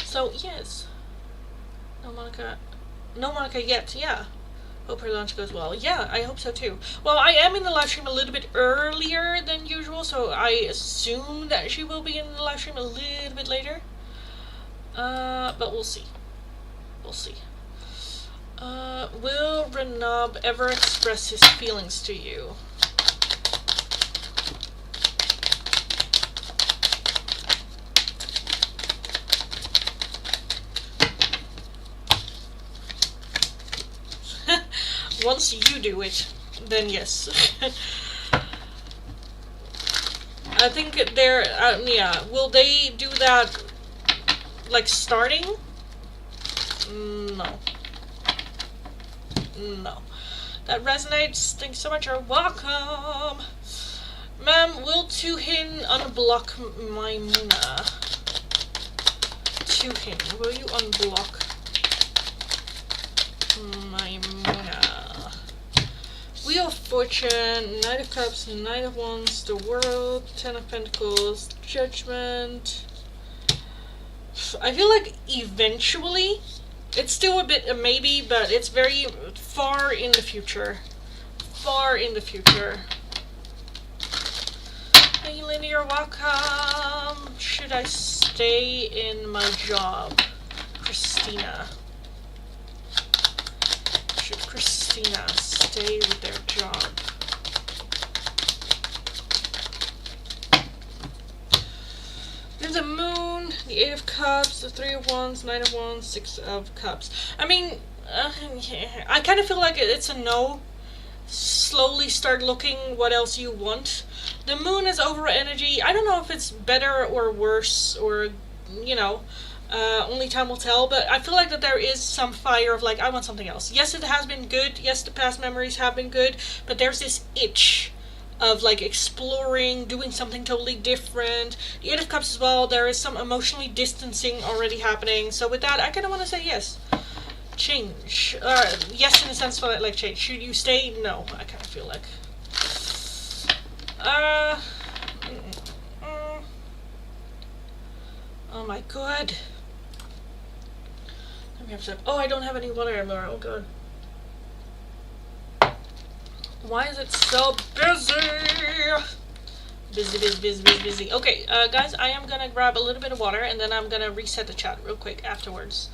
So yes. No Monica yet, yeah. Hope her launch goes well. Yeah, I hope so too. Well, I am in the live stream a little bit earlier than usual, so I assume that she will be in the live stream a little bit later. But we'll see. We'll see. Will Renab ever express his feelings to you? Once you do it, then yes. I think they're, yeah, will they do that, like, starting? No. No. That resonates. Thanks so much, you're welcome. Ma'am, will Tuhin unblock my Muna? Tuhin, will you unblock my Muna? Wheel of Fortune, Knight of Cups, Knight of Wands, the World, Ten of Pentacles, Judgment. I feel like eventually, it's still a bit a maybe, but it's very far in the future. Far in the future. Hey Linda, you're welcome. Should I stay in my job? Christina. Should Christina stay with their job? There's the Moon, the Eight of Cups, the Three of Wands, Nine of Wands, Six of Cups. I mean, I kind of feel like it's a no. Slowly start looking what else you want. The Moon is over energy. I don't know if it's better or worse, or, you know, only time will tell, but I feel like that there is some fire of like, I want something else. Yes, it has been good. Yes, the past memories have been good, but there's this itch of like exploring, doing something totally different. The Eight of Cups as well, there is some emotionally distancing already happening. So with that, I kind of want to say yes. Change. Yes, in the sense of like change. Should you stay? No, I kind of feel like. Oh my god. Let me have some. Oh, I don't have any water anymore. Oh god. Why is it so busy? Busy. Okay, guys, I am gonna grab a little bit of water and then I'm gonna reset the chat real quick afterwards.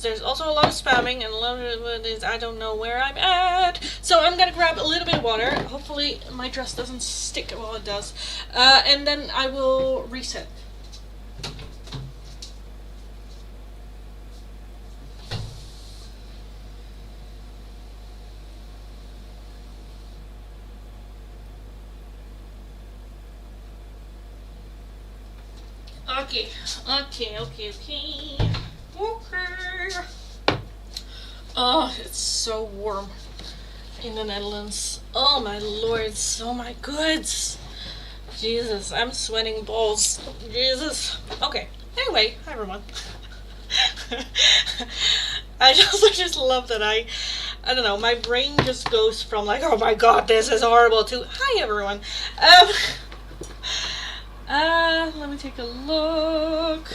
There's also a lot of spamming, and a lot of it is I don't know where I'm at. So I'm gonna grab a little bit of water. Hopefully my dress doesn't stick. Well, it does. And then I will reset. Okay. Oh, it's so warm in the Netherlands. Oh my lords, oh my goods. Jesus, I'm sweating balls. Jesus. Okay, anyway, hi everyone. I just love that I don't know, my brain just goes from like, oh my god, this is horrible, to hi everyone. Let me take a look.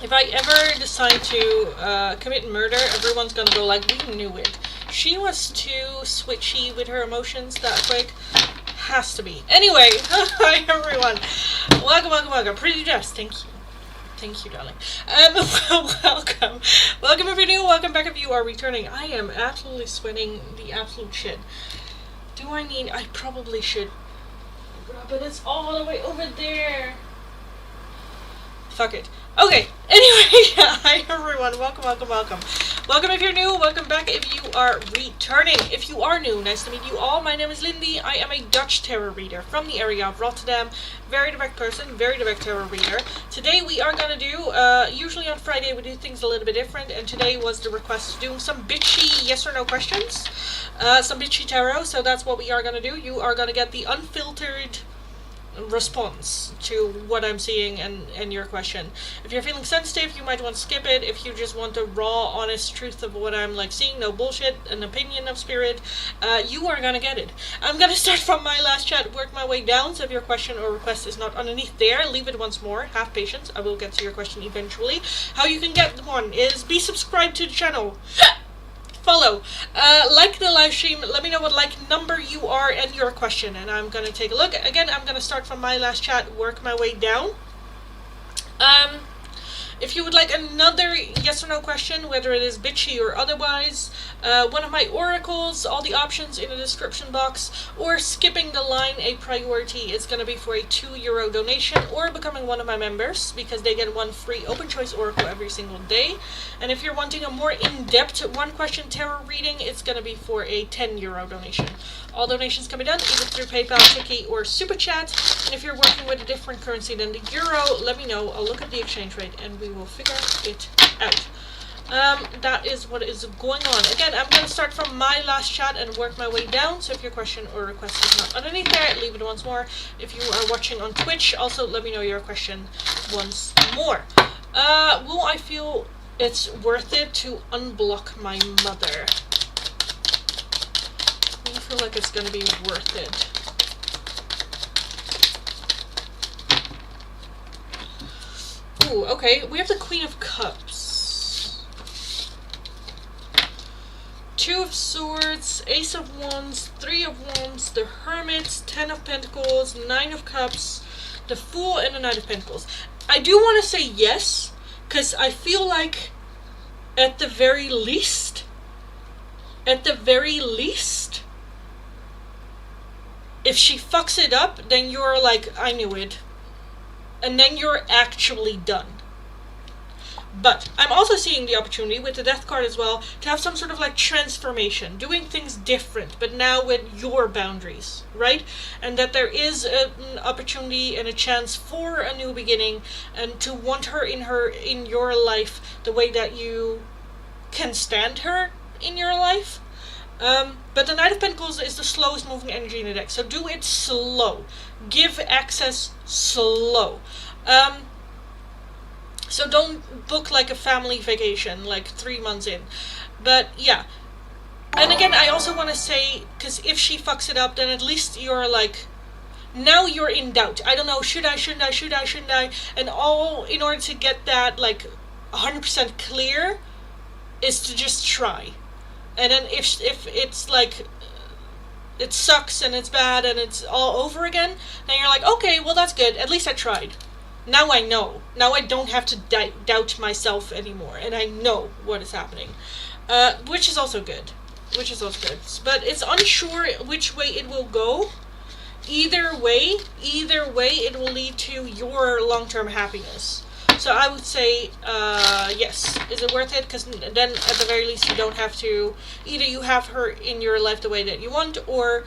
If I ever decide to commit murder, everyone's gonna go like, we knew it. She was too switchy with her emotions that quick. Has to be. Anyway, hi everyone. Welcome. Pretty dress, thank you. Thank you, darling. Welcome. Welcome if you're new, welcome back if you are returning. I am absolutely sweating the absolute shit. Do I need... I probably should... But it's all the way over there. Fuck it. Okay, anyway, hi everyone, welcome. Welcome if you're new, welcome back if you are returning. If you are new, nice to meet you all. My name is Lindy, I am a Dutch tarot reader from the area of Rotterdam. Very direct person, very direct tarot reader. Today we are gonna do, usually on Friday we do things a little bit different, and today was the request to do some bitchy yes or no questions. Some bitchy tarot, so that's what we are gonna do. You are gonna get the unfiltered response to what I'm seeing and your question. If you're feeling sensitive, you might want to skip it. If you just want the raw, honest truth of what I'm like seeing, no bullshit, an opinion of spirit, you are gonna get it. I'm gonna start from my last chat, work my way down, so if your question or request is not underneath there, leave it once more. Have patience, I will get to your question eventually. How you can get one is be subscribed to the channel. Follow, like the live stream, let me know what like number you are and your question, and I'm gonna take a look. Again, I'm gonna start from my last chat, work my way down. If you would like another yes or no question, whether it is bitchy or otherwise, one of my oracles, all the options in the description box, or skipping the line a priority is going to be for a €2 donation, or becoming one of my members, because they get one free open choice oracle every single day. And if you're wanting a more in-depth one question tarot reading, it's going to be for a €10 donation. All donations can be done either through PayPal, Tiki, or Super Chat. And if you're working with a different currency than the euro, let me know. I'll look at the exchange rate and we will figure it out. That is what is going on. Again, I'm going to start from my last chat and work my way down. So if your question or request is not underneath there, leave it once more. If you are watching on Twitch, also let me know your question once more. Will I feel it's worth it to unblock my mother? I feel like it's going to be worth it. Ooh, okay. We have the Queen of Cups. 2 of Swords, Ace of Wands, 3 of Wands, the Hermit, 10 of Pentacles, 9 of Cups, the Fool, and the Knight of Pentacles. I do want to say yes, because I feel like at the very least, if she fucks it up, then you're like, I knew it. And then you're actually done. But I'm also seeing the opportunity with the Death card as well to have some sort of like transformation, doing things different, but now with your boundaries, right? And that there is an opportunity and a chance for a new beginning, and to want her in your life the way that you can stand her in your life. But the Knight of Pentacles is the slowest moving energy in the deck, so do it slow. Give access slow. So don't book like a family vacation, like 3 months in. But yeah. And again, I also want to say, because if she fucks it up, then at least you're like, now you're in doubt. I don't know, should I? And all in order to get that like 100% clear is to just try. And then if it's like, it sucks and it's bad and it's all over again, then you're like, okay, well that's good, at least I tried. Now I know. Now I don't have to doubt myself anymore, and I know what is happening, which is also good. Which is also good. But it's unsure which way it will go. Either way, it will lead to your long-term happiness. So I would say, yes. Is it worth it? Because then, at the very least, you don't have to... Either you have her in your life the way that you want, or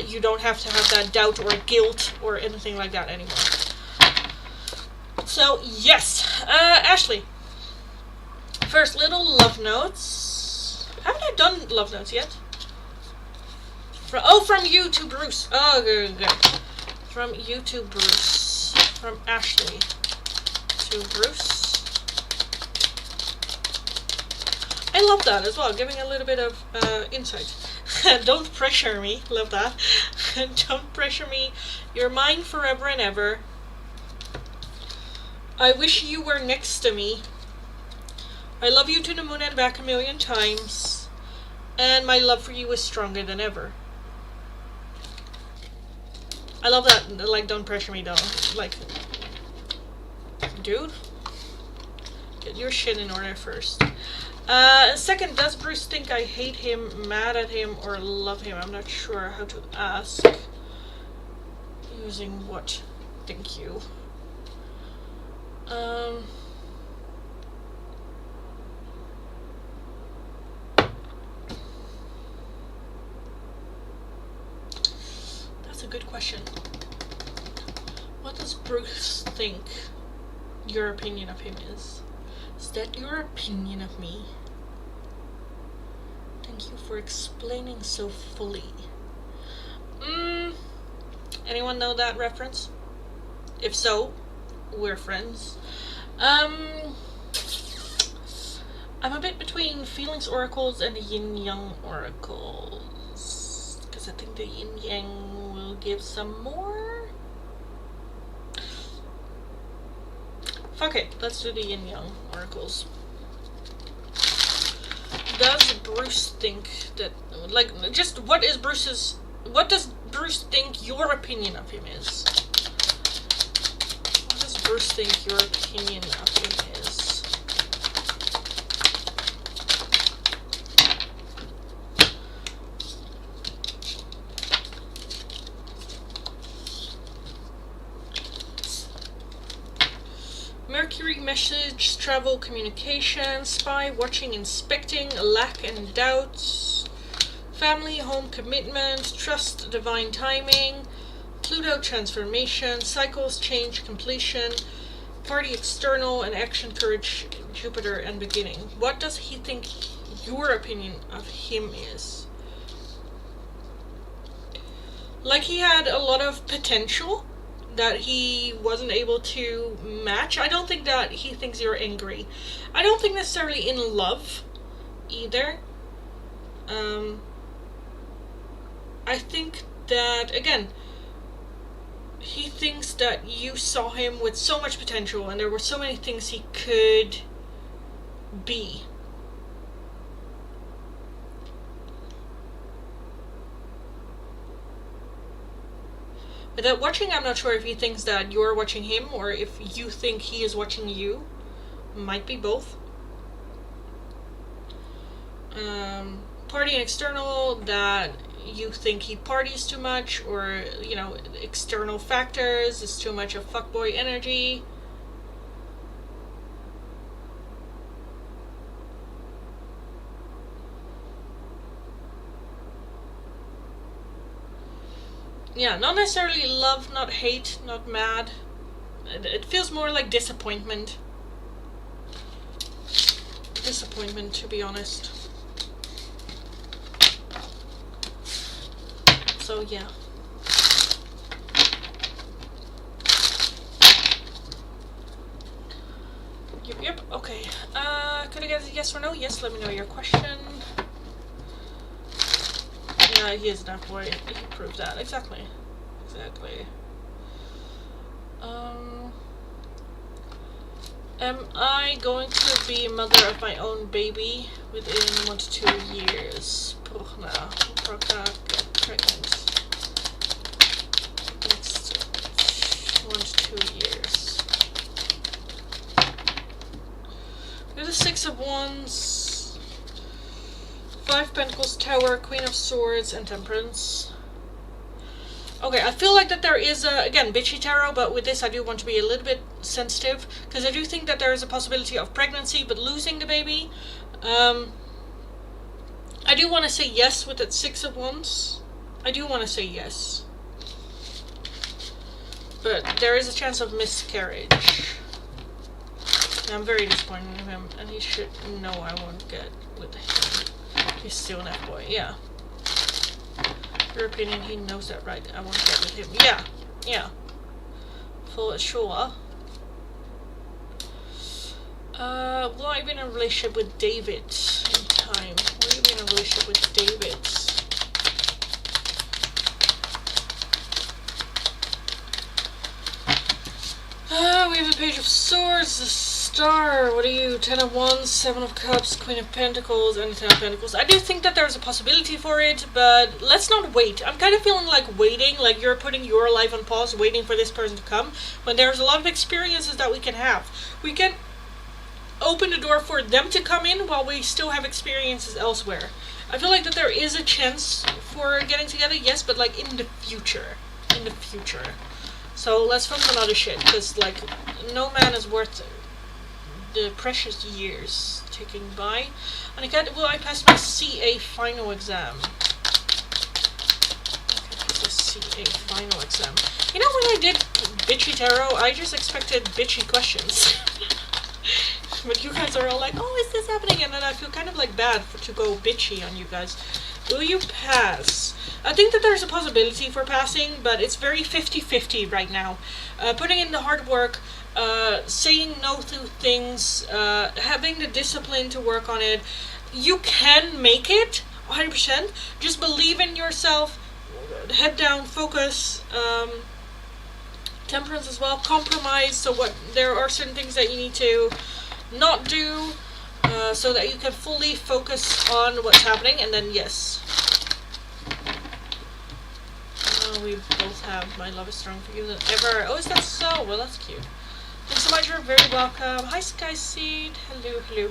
you don't have to have that doubt or guilt or anything like that anymore. So, yes. Ashley. First, little love notes. Haven't I done love notes yet? From you to Bruce. Oh, good. From you to Bruce. From Ashley to Bruce. I love that as well, giving a little bit of insight. Don't pressure me. Love that. Don't pressure me. You're mine forever and ever. I wish you were next to me. I love you to the moon and back 1,000,000 times. And my love for you is stronger than ever. I love that, like, don't pressure me though. Like, dude, get your shit in order first. Second, does Bruce think I hate him, mad at him, or love him? I'm not sure how to ask. Using what? Thank you. That's a good question. What does Bruce think your opinion of him is? Is that your opinion of me? Thank you for explaining so fully. Anyone know that reference? If so, we're friends. I'm a bit between feelings oracles and the yin-yang oracles. Because I think the yin-yang will give some more. Fuck it, let's do the yin-yang oracles. Does Bruce think that, like, just what does Bruce think your opinion of him is? What does Bruce think your opinion of him is? Mercury, message, travel, communication, spy, watching, inspecting, lack and doubts, family, home, commitment, trust, divine timing, Pluto, transformation, cycles, change, completion, party, external, and action, courage, Jupiter, and beginning. What does he think your opinion of him is? Like, he had a lot of potential that he wasn't able to match. I don't think that he thinks you're angry. I don't think necessarily in love either. I think that, again, he thinks that you saw him with so much potential and there were so many things he could be. Without watching, I'm not sure if he thinks that you're watching him or if you think he is watching you. Might be both. Party and external, that you think he parties too much, or, you know, external factors, is too much of fuckboy energy. Yeah, not necessarily love, not hate, not mad. It feels more like disappointment. Disappointment, to be honest. So, yeah. Yep, okay. Could I get a yes or no? Yes, let me know your question. Yeah, he is an F-boy. He proved that. Exactly. Am I going to be a mother of my own baby within 1 to 2 years? Oh, no. Get pregnant. Next 1 to 2 years. of Wands, 5 Pentacles, Tower, Queen of Swords, and Temperance. Okay, I feel like that there is a, again, bitchy tarot, but with this I do want to be a little bit sensitive, because I do think that there is a possibility of pregnancy, but losing the baby. I do want to say yes with that 6 of Wands. I do want to say yes. But there is a chance of miscarriage. And I'm very disappointed in him, and he should know I won't get with him. He's still an F-boy, yeah. Your opinion, he knows that, right? I won't get with him. Yeah, yeah. For sure. Will I be in a relationship with David in time? Will you be in a relationship with David? We have a Page of Swords, the Star. What are you? 10 of Wands, 7 of Cups, Queen of Pentacles, and 10 of Pentacles. I do think that there's a possibility for it, but let's not wait. I'm kind of feeling like waiting, like you're putting your life on pause, waiting for this person to come, when there's a lot of experiences that we can have. We can open the door for them to come in while we still have experiences elsewhere. I feel like that there is a chance for getting together, yes, but like in the future. In the future. So let's focus on other shit, because like no man is worth the precious years ticking by. And again, will I pass my CA final exam? Okay, the CA final exam. You know, when I did bitchy tarot, I just expected bitchy questions. But you guys are all like, oh, is this happening? And then I feel kind of like bad to go bitchy on you guys. Will you pass? I think that there's a possibility for passing, but it's very 50-50 right now. Putting in the hard work, saying no to things, having the discipline to work on it. You can make it, 100%. Just believe in yourself, head down, focus. Temperance as well, compromise. So there are certain things that you need to not do, so that you can fully focus on what's happening, and then yes. We both have my love is strong for you than ever. Oh, is that so? Well, that's cute. Thanks so much, you're very welcome. Hi, Sky Seed. Hello, hello,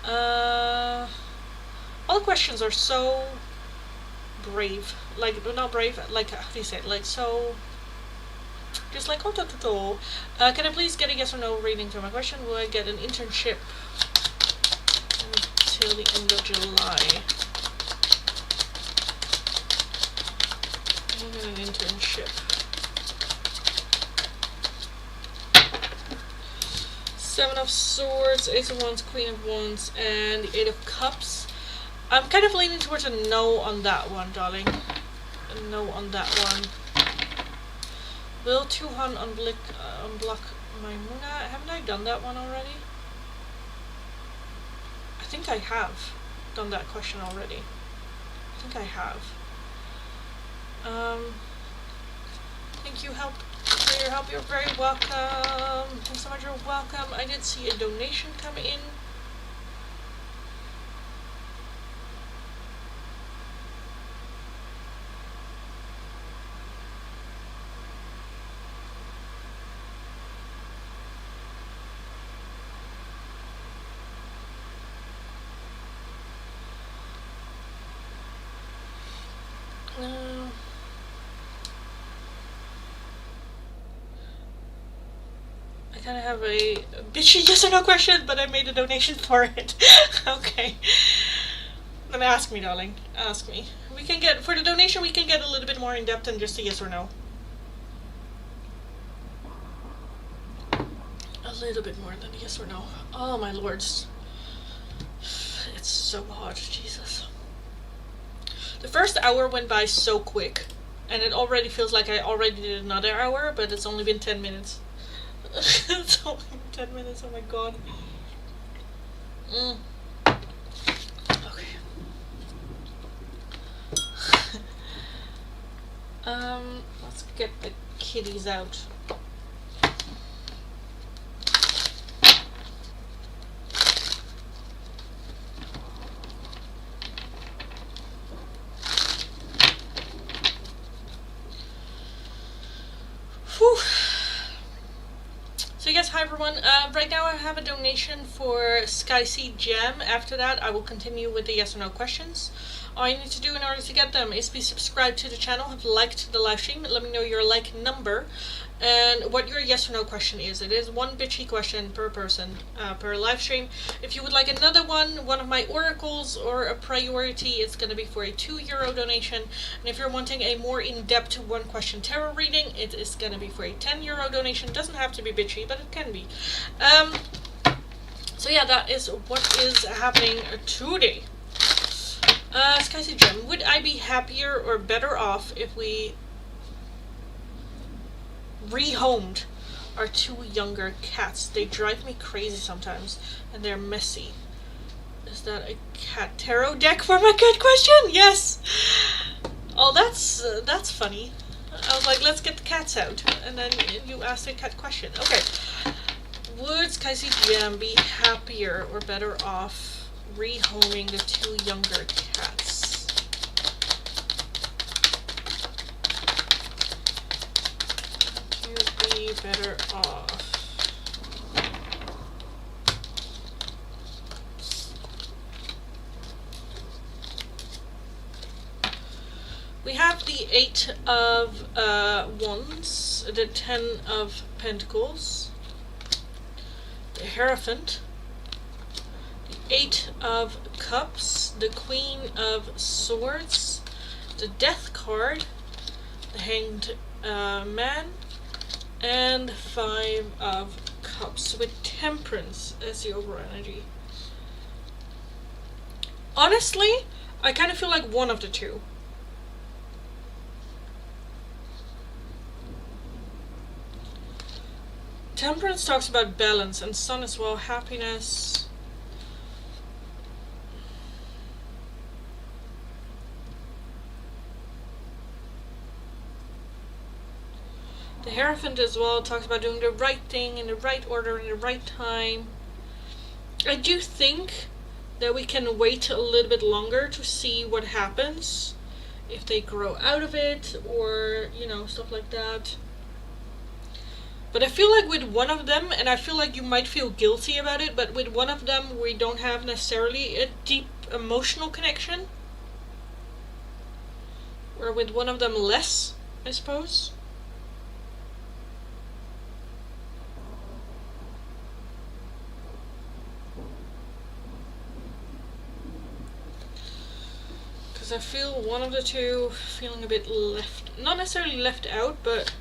hello. All the questions are so brave. Like, not brave, like, how do you say it? Like, so... just like, oh, can I please get a yes or no reading to my question? Will I get an internship until the end of July? I'm in an internship. 7 of Swords, Ace of Wands, Queen of Wands, and the 8 of Cups. I'm kind of leaning towards a no on that one, darling. A no on that one. Will Tuhan unblock Maimuna? Haven't I done that one already? I think I have done that question already. I think I have. Thank you for your help. You're very welcome. Thanks so much. You're welcome. I did see a donation come in. I kind of have a bitchy yes or no question, but I made a donation for it. Okay. Then ask me, darling. Ask me. We can get, for the donation, we can get a little bit more in depth than just a yes or no. A little bit more than a yes or no. Oh, my lords. It's so hot, Jesus. The first hour went by so quick, and it already feels like I already did another hour, but it's only been 10 minutes. It's only been 10 minutes, oh my god. Okay. Let's get the kitties out. So So yes, hi everyone. Right now I have a donation for Sky Sea Gem. After that, I will continue with the yes or no questions. All you need to do in order to get them is be subscribed to the channel, have liked the live stream, let me know your like number, and what your yes or no question is. It is one bitchy question per person, per live stream. If you would like another one of my oracles or a priority, it's going to be for a €2 donation. And if you're wanting a more in-depth one question tarot reading, it is going to be for a €10 donation. Doesn't have to be bitchy, but it can be. So yeah, that is what is happening today. Sky Sea Gem, would I be happier or better off if we rehomed our 2 younger cats? They drive me crazy sometimes, and they're messy. Is that a cat tarot deck for my cat question? Yes! Oh, that's funny. I was like, let's get the cats out, and then you asked a cat question. Okay. Would Sky Sea Gem be happier or better off rehoming the 2 younger cats? You'd be better off. We have the 8 of Wands, the 10 of Pentacles, the Hierophant, 8 of Cups, the Queen of Swords, the Death card, the Hanged Man, and 5 of Cups, with Temperance as the overall energy. Honestly, I kind of feel like one of the two. Temperance talks about balance, and Sun as well, happiness. The Hierophant as well talks about doing the right thing in the right order in the right time. I do think that we can wait a little bit longer to see what happens, if they grow out of it, or, you know, stuff like that. But I feel like with one of them, and I feel like you might feel guilty about it, but with one of them we don't have necessarily a deep emotional connection. Or with one of them less, I suppose. Because I feel one of the two feeling a bit left, not necessarily left out, but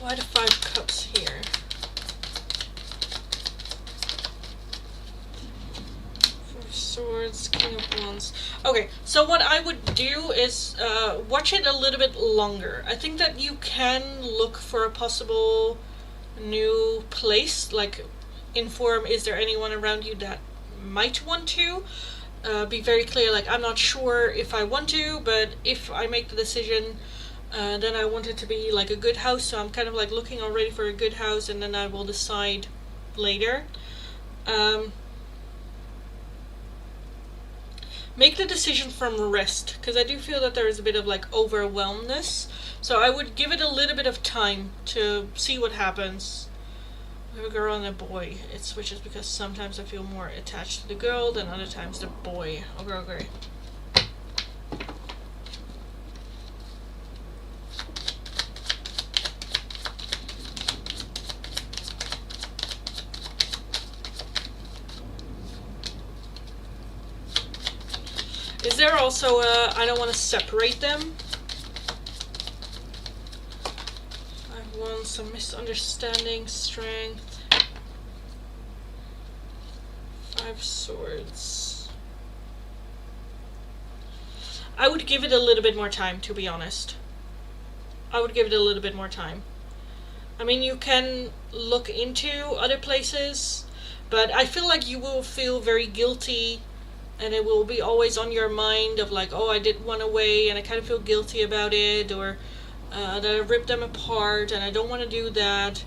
why the 5 Cups here? 4 Swords, King of Wands. Okay, so what I would do is watch it a little bit longer. I think that you can look for a possible new place, like inform, is there anyone around you that might want to? Be very clear, like, I'm not sure if I want to, but if I make the decision, then I want it to be like a good house, so I'm kind of like looking already for a good house, and then I will decide later. Make the decision from rest, because I do feel that there is a bit of like overwhelmness, so I would give it a little bit of time to see what happens. We have a girl and a boy. It switches because sometimes I feel more attached to the girl than other times the boy. Okay. Is there also a, I don't want to separate them? I want some misunderstanding, strength. 5 Swords. I would give it a little bit more time, to be honest. I would give it a little bit more time. I mean, you can look into other places, but I feel like you will feel very guilty, and it will be always on your mind of like, oh, I did one away and I kind of feel guilty about it, or that I ripped them apart and I don't want to do that.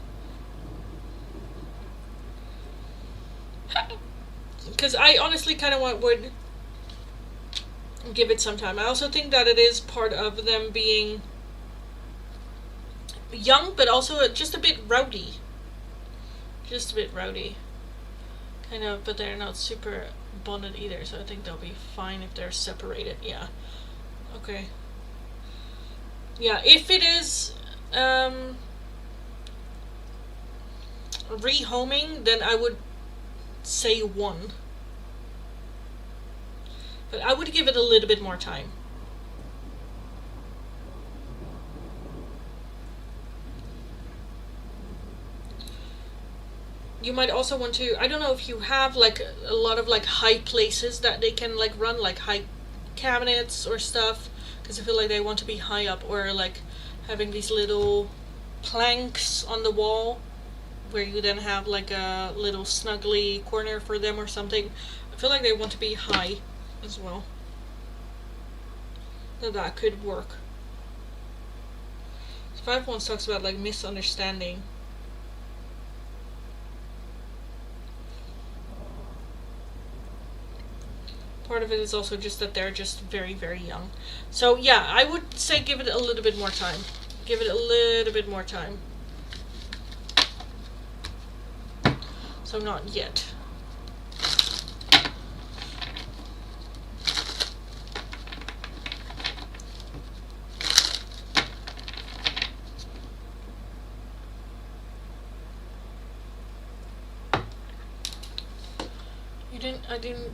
Because I honestly kind of would give it some time. I also think that it is part of them being young, but also just a bit rowdy. Just a bit rowdy. Kind of, but they're not super bonded either, so I think they'll be fine if they're separated. Yeah. Okay. Yeah, if it is rehoming, then I would say 1. But I would give it a little bit more time. You might also want to, I don't know if you have like a lot of like high places that they can like run, like high cabinets or stuff, because I feel like they want to be high up, or like having these little planks on the wall where you then have like a little snuggly corner for them or something. I feel like they want to be high as well. That could work. 5-1 talks about like misunderstanding. Part of it is also just that they're just very, very young. So yeah, I would say give it a little bit more time. Give it a little bit more time. So not yet.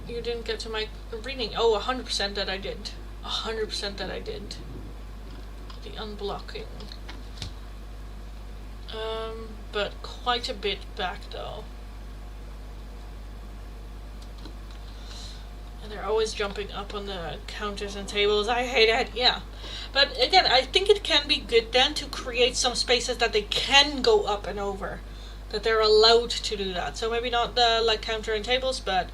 You didn't get to my reading. Oh, 100% that I did. 100% that I did. The unblocking. But quite a bit back though. And they're always jumping up on the counters and tables. I hate it. Yeah. But again, I think it can be good then to create some spaces that they can go up and over. That they're allowed to do that. So maybe not the like counter and tables, but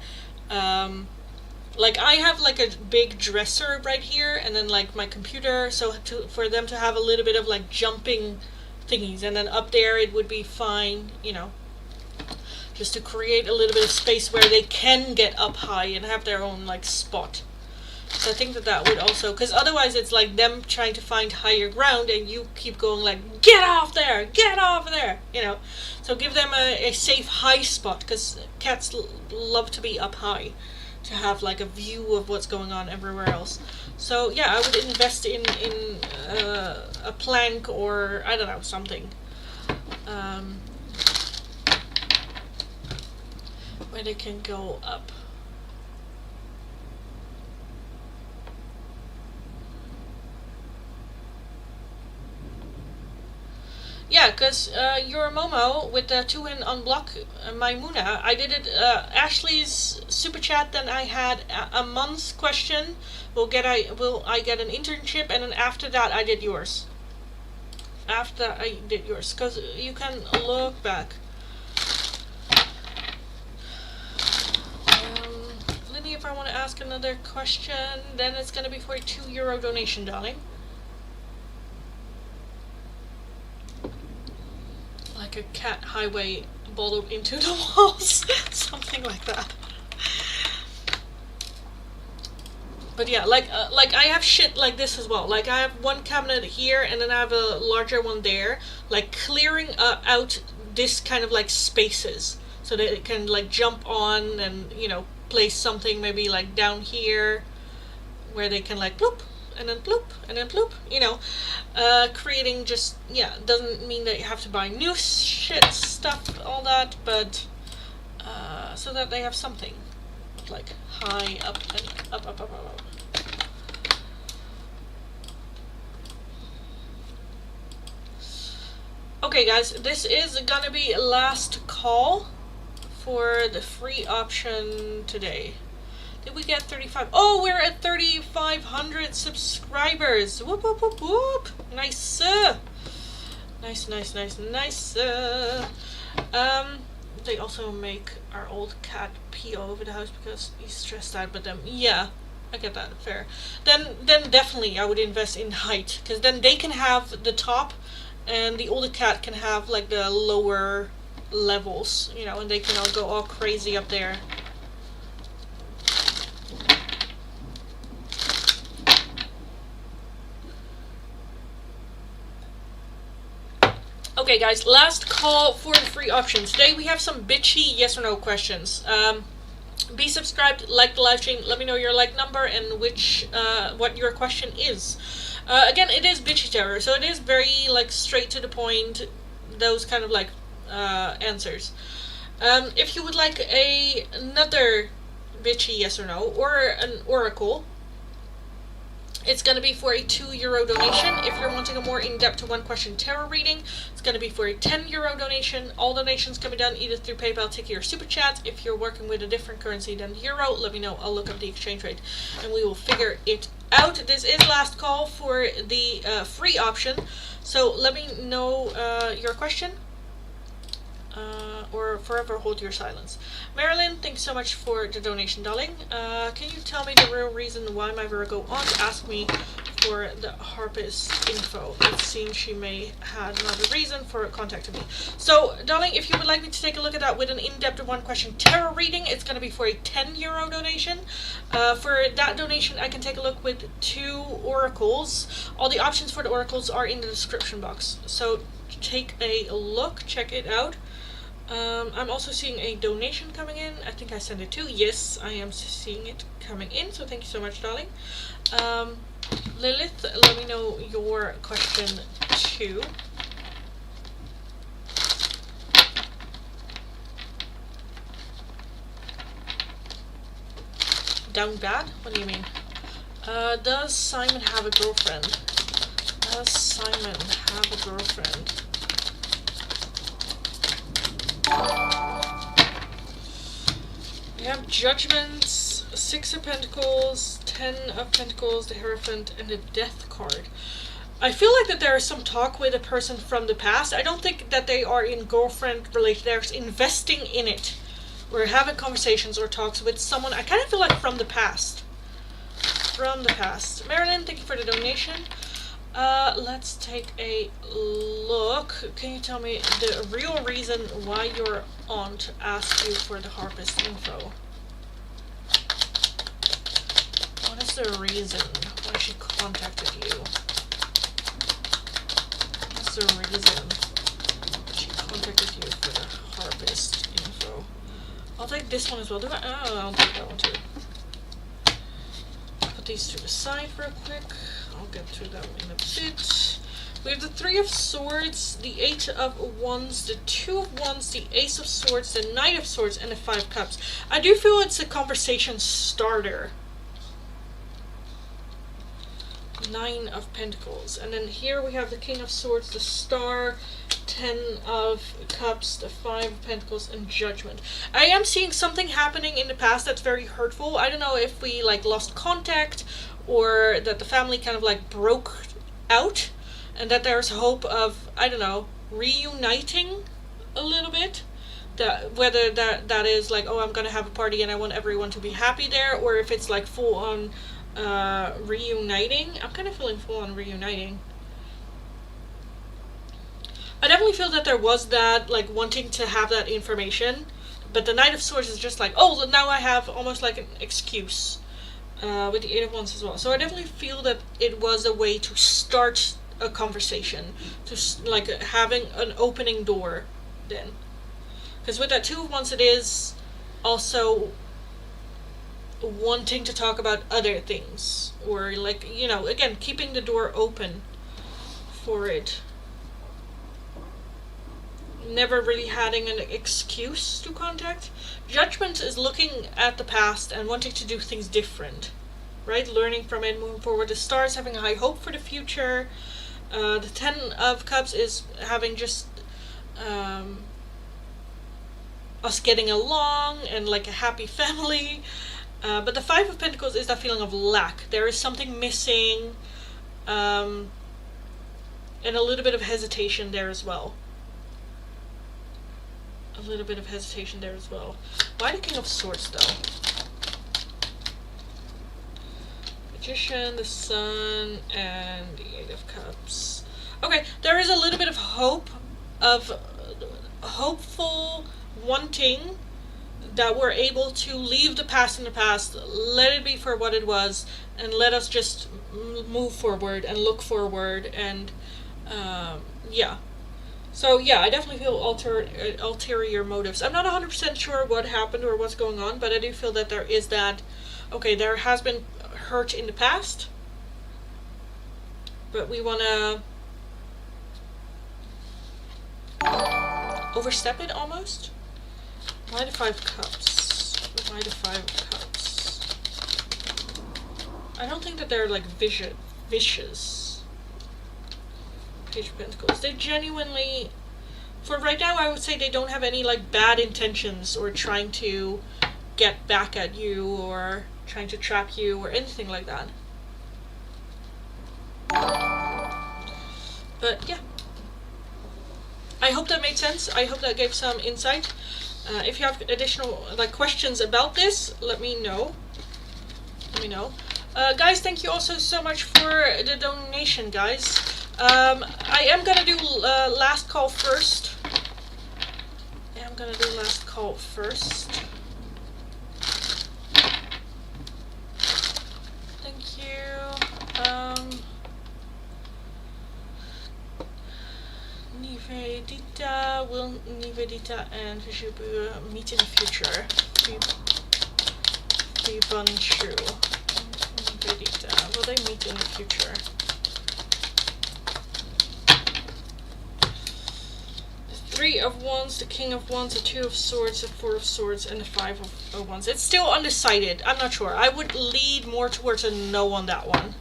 like I have like a big dresser right here, and then like my computer, so for them to have a little bit of like jumping thingies, and then up there it would be fine, you know, just to create a little bit of space where they can get up high and have their own like spot. So I think that would also, because otherwise it's like them trying to find higher ground and you keep going like, get off there, you know. So give them a safe high spot, because cats love to be up high, to have like a view of what's going on everywhere else. So yeah, I would invest in a plank, or I don't know, something. Where they can go up. Yeah, because your Momo with the 2-in unblock Maimuna, I did it, Ashley's super chat, then I had a month's question, will I get an internship, and then after that I did yours. After I did yours, because you can look back. Lily, if I want to ask another question, then it's going to be for a €2 donation, darling. Like a cat highway bottled into the walls. Something like that. But yeah, like I have shit like this as well. Like I have one cabinet here, and then I have a larger one there. Like clearing out this kind of like spaces, so that it can like jump on and, you know, place something maybe like down here, where they can like bloop, and then bloop, and then bloop, you know. Creating just, yeah, doesn't mean that you have to buy new shit, stuff, all that, but so that they have something like high up and up. Okay guys, this is gonna be last call for the free option today. Did we get 35? Oh, we're at 3,500 subscribers. Whoop, whoop, whoop, whoop. Nice. Nice. They also make our old cat pee all over the house because he's stressed out. But yeah, I get that. Fair. Then definitely I would invest in height, because then they can have the top, and the older cat can have like the lower levels, you know, and they can all go all crazy up there. Okay, guys, last call for the free option. Today we have some bitchy yes or no questions. Be subscribed, like the live stream, let me know your like number and which what your question is. Again, it is bitchy terror, so it is very like straight to the point, those kind of like answers. If you would like another bitchy yes or no or an oracle, it's going to be for a €2 donation. If you're wanting a more in-depth one question tarot reading, it's going to be for a €10 donation. All donations can be done either through PayPal, Tiki, or Super Chat. If you're working with a different currency than euro, let me know. I'll look up the exchange rate and we will figure it out. This is last call for the free option. So let me know your question. Or forever hold your silence. Marilyn, thanks so much for the donation, darling. Can you tell me the real reason why my Virgo aunt asked me for the harpist info? It seems she may have another reason for contacting me. So, darling, if you would like me to take a look at that with an in-depth one question tarot reading, it's going to be for a €10 donation. For that donation, I can take a look with 2 oracles. All the options for the oracles are in the description box. So take a look, check it out. I'm also seeing a donation coming in. I think I sent it too. Yes, I am seeing it coming in. So thank you so much, darling. Lilith, let me know your question too. Down bad? What do you mean? Does Simon have a girlfriend? Does Simon have a girlfriend? We have Judgments, 6 of Pentacles, 10 of Pentacles, the Hierophant, and the Death card. I feel like that there is some talk with a person from the past. I don't think that they are in girlfriend relation. They're investing in it. We're having conversations or talks with someone. I kind of feel like from the past. From the past. Marilyn, thank you for the donation. Let's take a look. Can you tell me the real reason why your aunt asked you for the harpist info? What is the reason why she contacted you? What's the reason she contacted you for the harpist info? I'll take this one as well. I'll take that one too. Put these to the side real quick. I'll get to them in a bit. We have the 3 of Swords, the 8 of Wands, the 2 of Wands, the Ace of Swords, the Knight of Swords, and the 5 Cups. I do feel it's a conversation starter. 9 of Pentacles. And then here we have the King of Swords, the Star, 10 of Cups, the 5 of Pentacles, and Judgment. I am seeing something happening in the past that's very hurtful. I don't know if we like lost contact or that the family kind of like broke out and that there's hope of, I don't know, reuniting a little bit. That whether that is like, oh, I'm gonna have a party and I want everyone to be happy there, or if it's like full on reuniting. I'm kind of feeling full on reuniting. I definitely feel that there was that, like, wanting to have that information, but the Knight of Swords is just like, oh, now I have almost like an excuse, with the 8 of Wands as well. So I definitely feel that it was a way to start a conversation, to, like, having an opening door then. Because with that 2 of Wands, it is also wanting to talk about other things, or, like, you know, again, keeping the door open for it. Never really having an excuse to contact. Judgment is looking at the past and wanting to do things different, right? Learning from it, moving forward. The Star is having a high hope for the future. The 10 of Cups is having just us getting along and like a happy family. But the 5 of Pentacles is that feeling of lack. There is something missing, and a little bit of hesitation there as well. A little bit of hesitation there as well. Why the King of Swords, though? Magician, the Sun, and the 8 of Cups. Okay, there is a little bit of hope, of hopeful wanting that we're able to leave the past in the past, let it be for what it was, and let us just move forward and look forward, and yeah. So yeah, I definitely feel ulterior motives. I'm not 100% sure what happened or what's going on, but I do feel that there is that. Okay, there has been hurt in the past, but we want to overstep it almost. Why the Five of Cups? Why the Five of Cups? I don't think that they're like vicious. Page of Pentacles. They genuinely, for right now, I would say they don't have any like bad intentions or trying to get back at you or trying to trap you or anything like that. But yeah, I hope that made sense. I hope that gave some insight. If you have additional like questions about this, let me know. Guys, thank you also so much for the donation, guys. I am gonna do last call first. Thank you. Nivedita, will Nivedita and Vishubu meet in the future? Vibanshu. Nivedita, will they meet in the future? The Three of Wands, the King of Wands, the Two of Swords, the Four of Swords, and the Five of Wands. It's still undecided. I'm not sure. I would lead more towards a no on that one.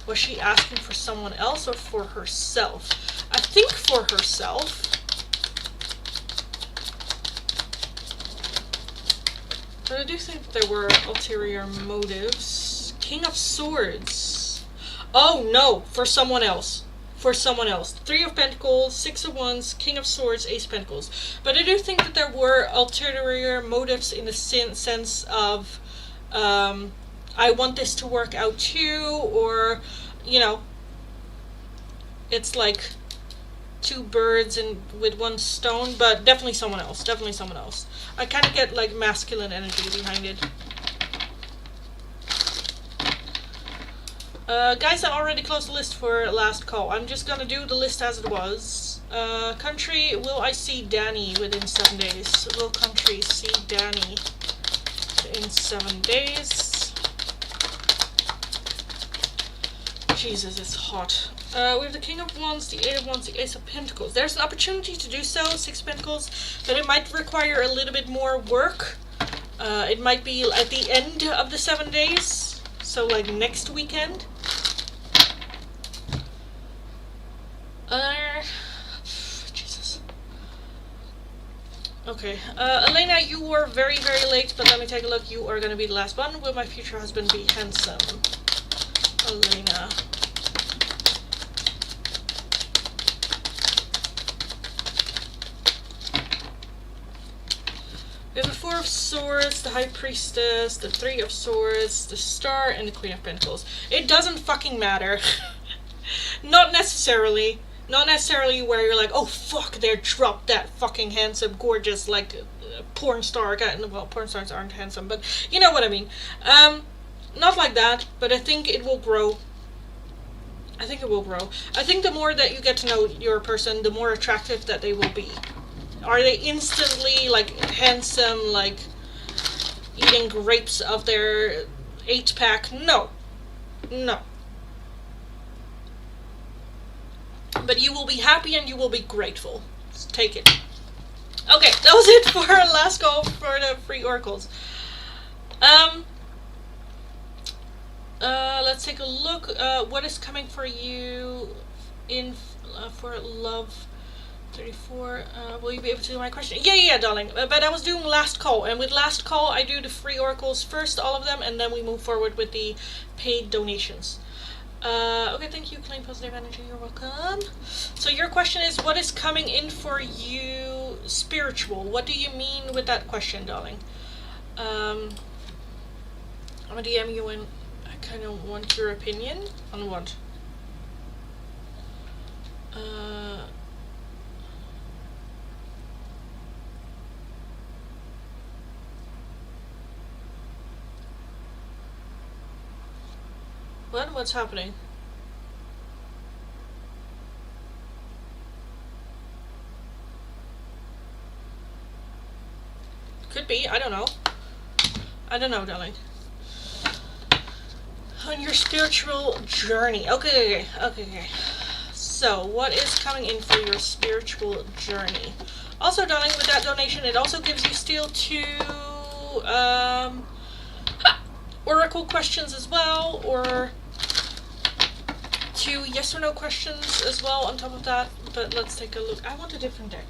Was she asking for someone else or for herself? I think for herself. But I do think that there were ulterior motives. King of Swords. Oh no, for someone else. Three of Pentacles, Six of Wands, King of Swords, Ace of Pentacles. But I do think that there were ulterior motives in the sense of I want this to work out too, or, you know, it's like two birds with one stone, but definitely someone else. I kind of get like masculine energy behind it. Guys, I already closed the list for last call. I'm just gonna do the list as it was. Country, will I see Danny within 7 days? Will country see Danny in 7 days? Jesus, it's hot. We have the King of Wands, the Eight of Wands, the Ace of Pentacles. There's an opportunity to do so, Six of Pentacles, but it might require a little bit more work. It might be at the end of the 7 days, so like next weekend. Jesus. Okay, Elena, you were very, very late, but let me take a look. You are going to be the last one. Will my future husband be handsome? Elena. We have the Four of Swords, the High Priestess, the Three of Swords, the Star, and the Queen of Pentacles. It doesn't fucking matter. Not necessarily. Not necessarily where you're like, oh fuck, they dropped that fucking handsome, gorgeous, like, porn star guy. Well, porn stars aren't handsome, but you know what I mean. Not like that, but I think it will grow. I think the more that you get to know your person, the more attractive that they will be. Are they instantly, like, handsome, like, eating grapes of their 8-pack? No. No. But you will be happy and you will be grateful. Just take it. Okay, that was it for our last call for the free oracles. Let's take a look. What is coming for you in for love? 34. Will you be able to do my question? Yeah, darling. But I was doing last call, and with last call, I do the free oracles first, all of them, and then we move forward with the paid donations. Okay, thank you, Claim Positive Energy. You're welcome. So your question is, what is coming in for you spiritual? What do you mean with that question, darling? I'm gonna DM you and I kind of want your opinion on what? What? What's happening? Could be. I don't know. I don't know, darling. On your spiritual journey. Okay. So, what is coming in for your spiritual journey? Also, darling, with that donation, it also gives you still 2 oracle questions as well, or 2 yes or no questions as well on top of that. But let's take a look. I want a different deck.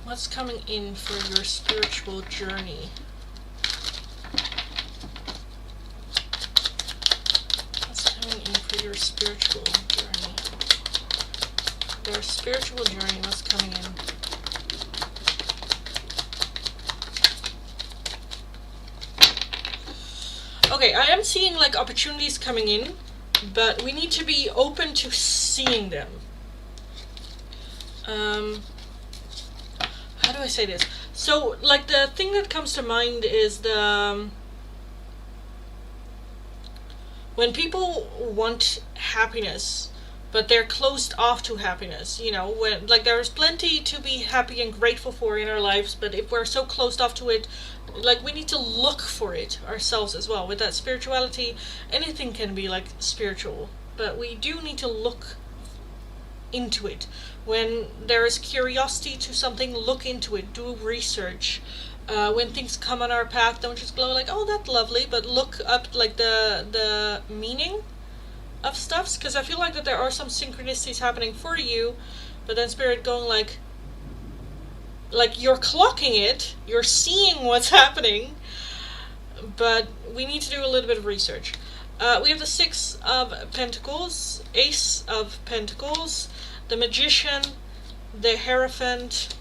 What's coming in for your spiritual journey? What's coming in for your spiritual journey? Their spiritual journey, what's coming in? Okay, I am seeing like opportunities coming in, but we need to be open to seeing them. How do I say this? So, like, the thing that comes to mind is when people want happiness, but they're closed off to happiness, you know, when, like, there's plenty to be happy and grateful for in our lives, but if we're so closed off to it, like, we need to look for it ourselves as well. With that spirituality, anything can be, like, spiritual, but we do need to look into it. When there is curiosity to something, look into it, do research. When things come on our path, don't just go like, oh, that's lovely, but look up like the meaning of stuffs, because I feel like that there are some synchronicities happening for you, but then Spirit going like you're clocking it, you're seeing what's happening, but we need to do a little bit of research. We have the 6 of Pentacles, Ace of Pentacles, the Magician, the Hierophant,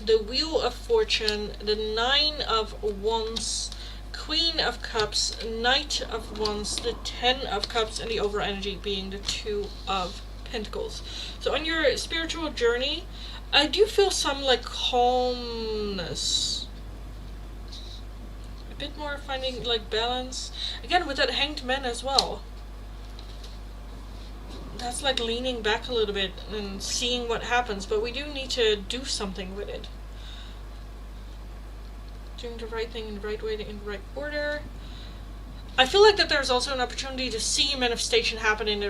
the Wheel of Fortune, the 9 of Wands, Queen of Cups, Knight of Wands, the 10 of Cups, and the overall energy being the 2 of Pentacles. So on your spiritual journey, I do feel some like calmness. A bit more finding like balance. Again, with that Hanged Man as well. That's like leaning back a little bit and seeing what happens, but we do need to do something with it. Doing the right thing in the right way, in the right order. I feel like that there's also an opportunity to see manifestation happen in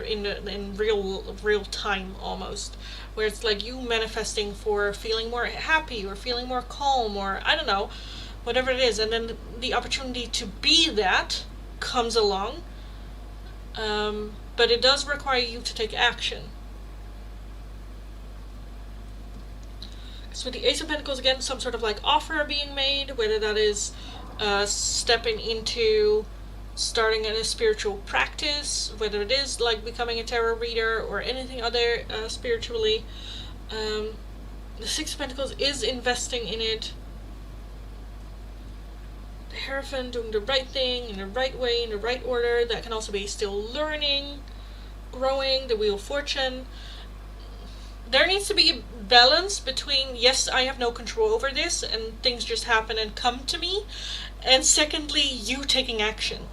real time almost, where it's like you manifesting for feeling more happy or feeling more calm, or I don't know, whatever it is, and then the opportunity to be that comes along. But it does require you to take action. So with the Ace of Pentacles, again, some sort of like offer being made, whether that is stepping into starting in a spiritual practice, whether it is like becoming a tarot reader or anything other spiritually. The 6 of Pentacles is investing in it. The Hierophant doing the right thing in the right way, in the right order. That can also be still learning, growing. The Wheel of Fortune. There needs to be balance between, yes, I have no control over this and things just happen and come to me, and secondly, you taking action.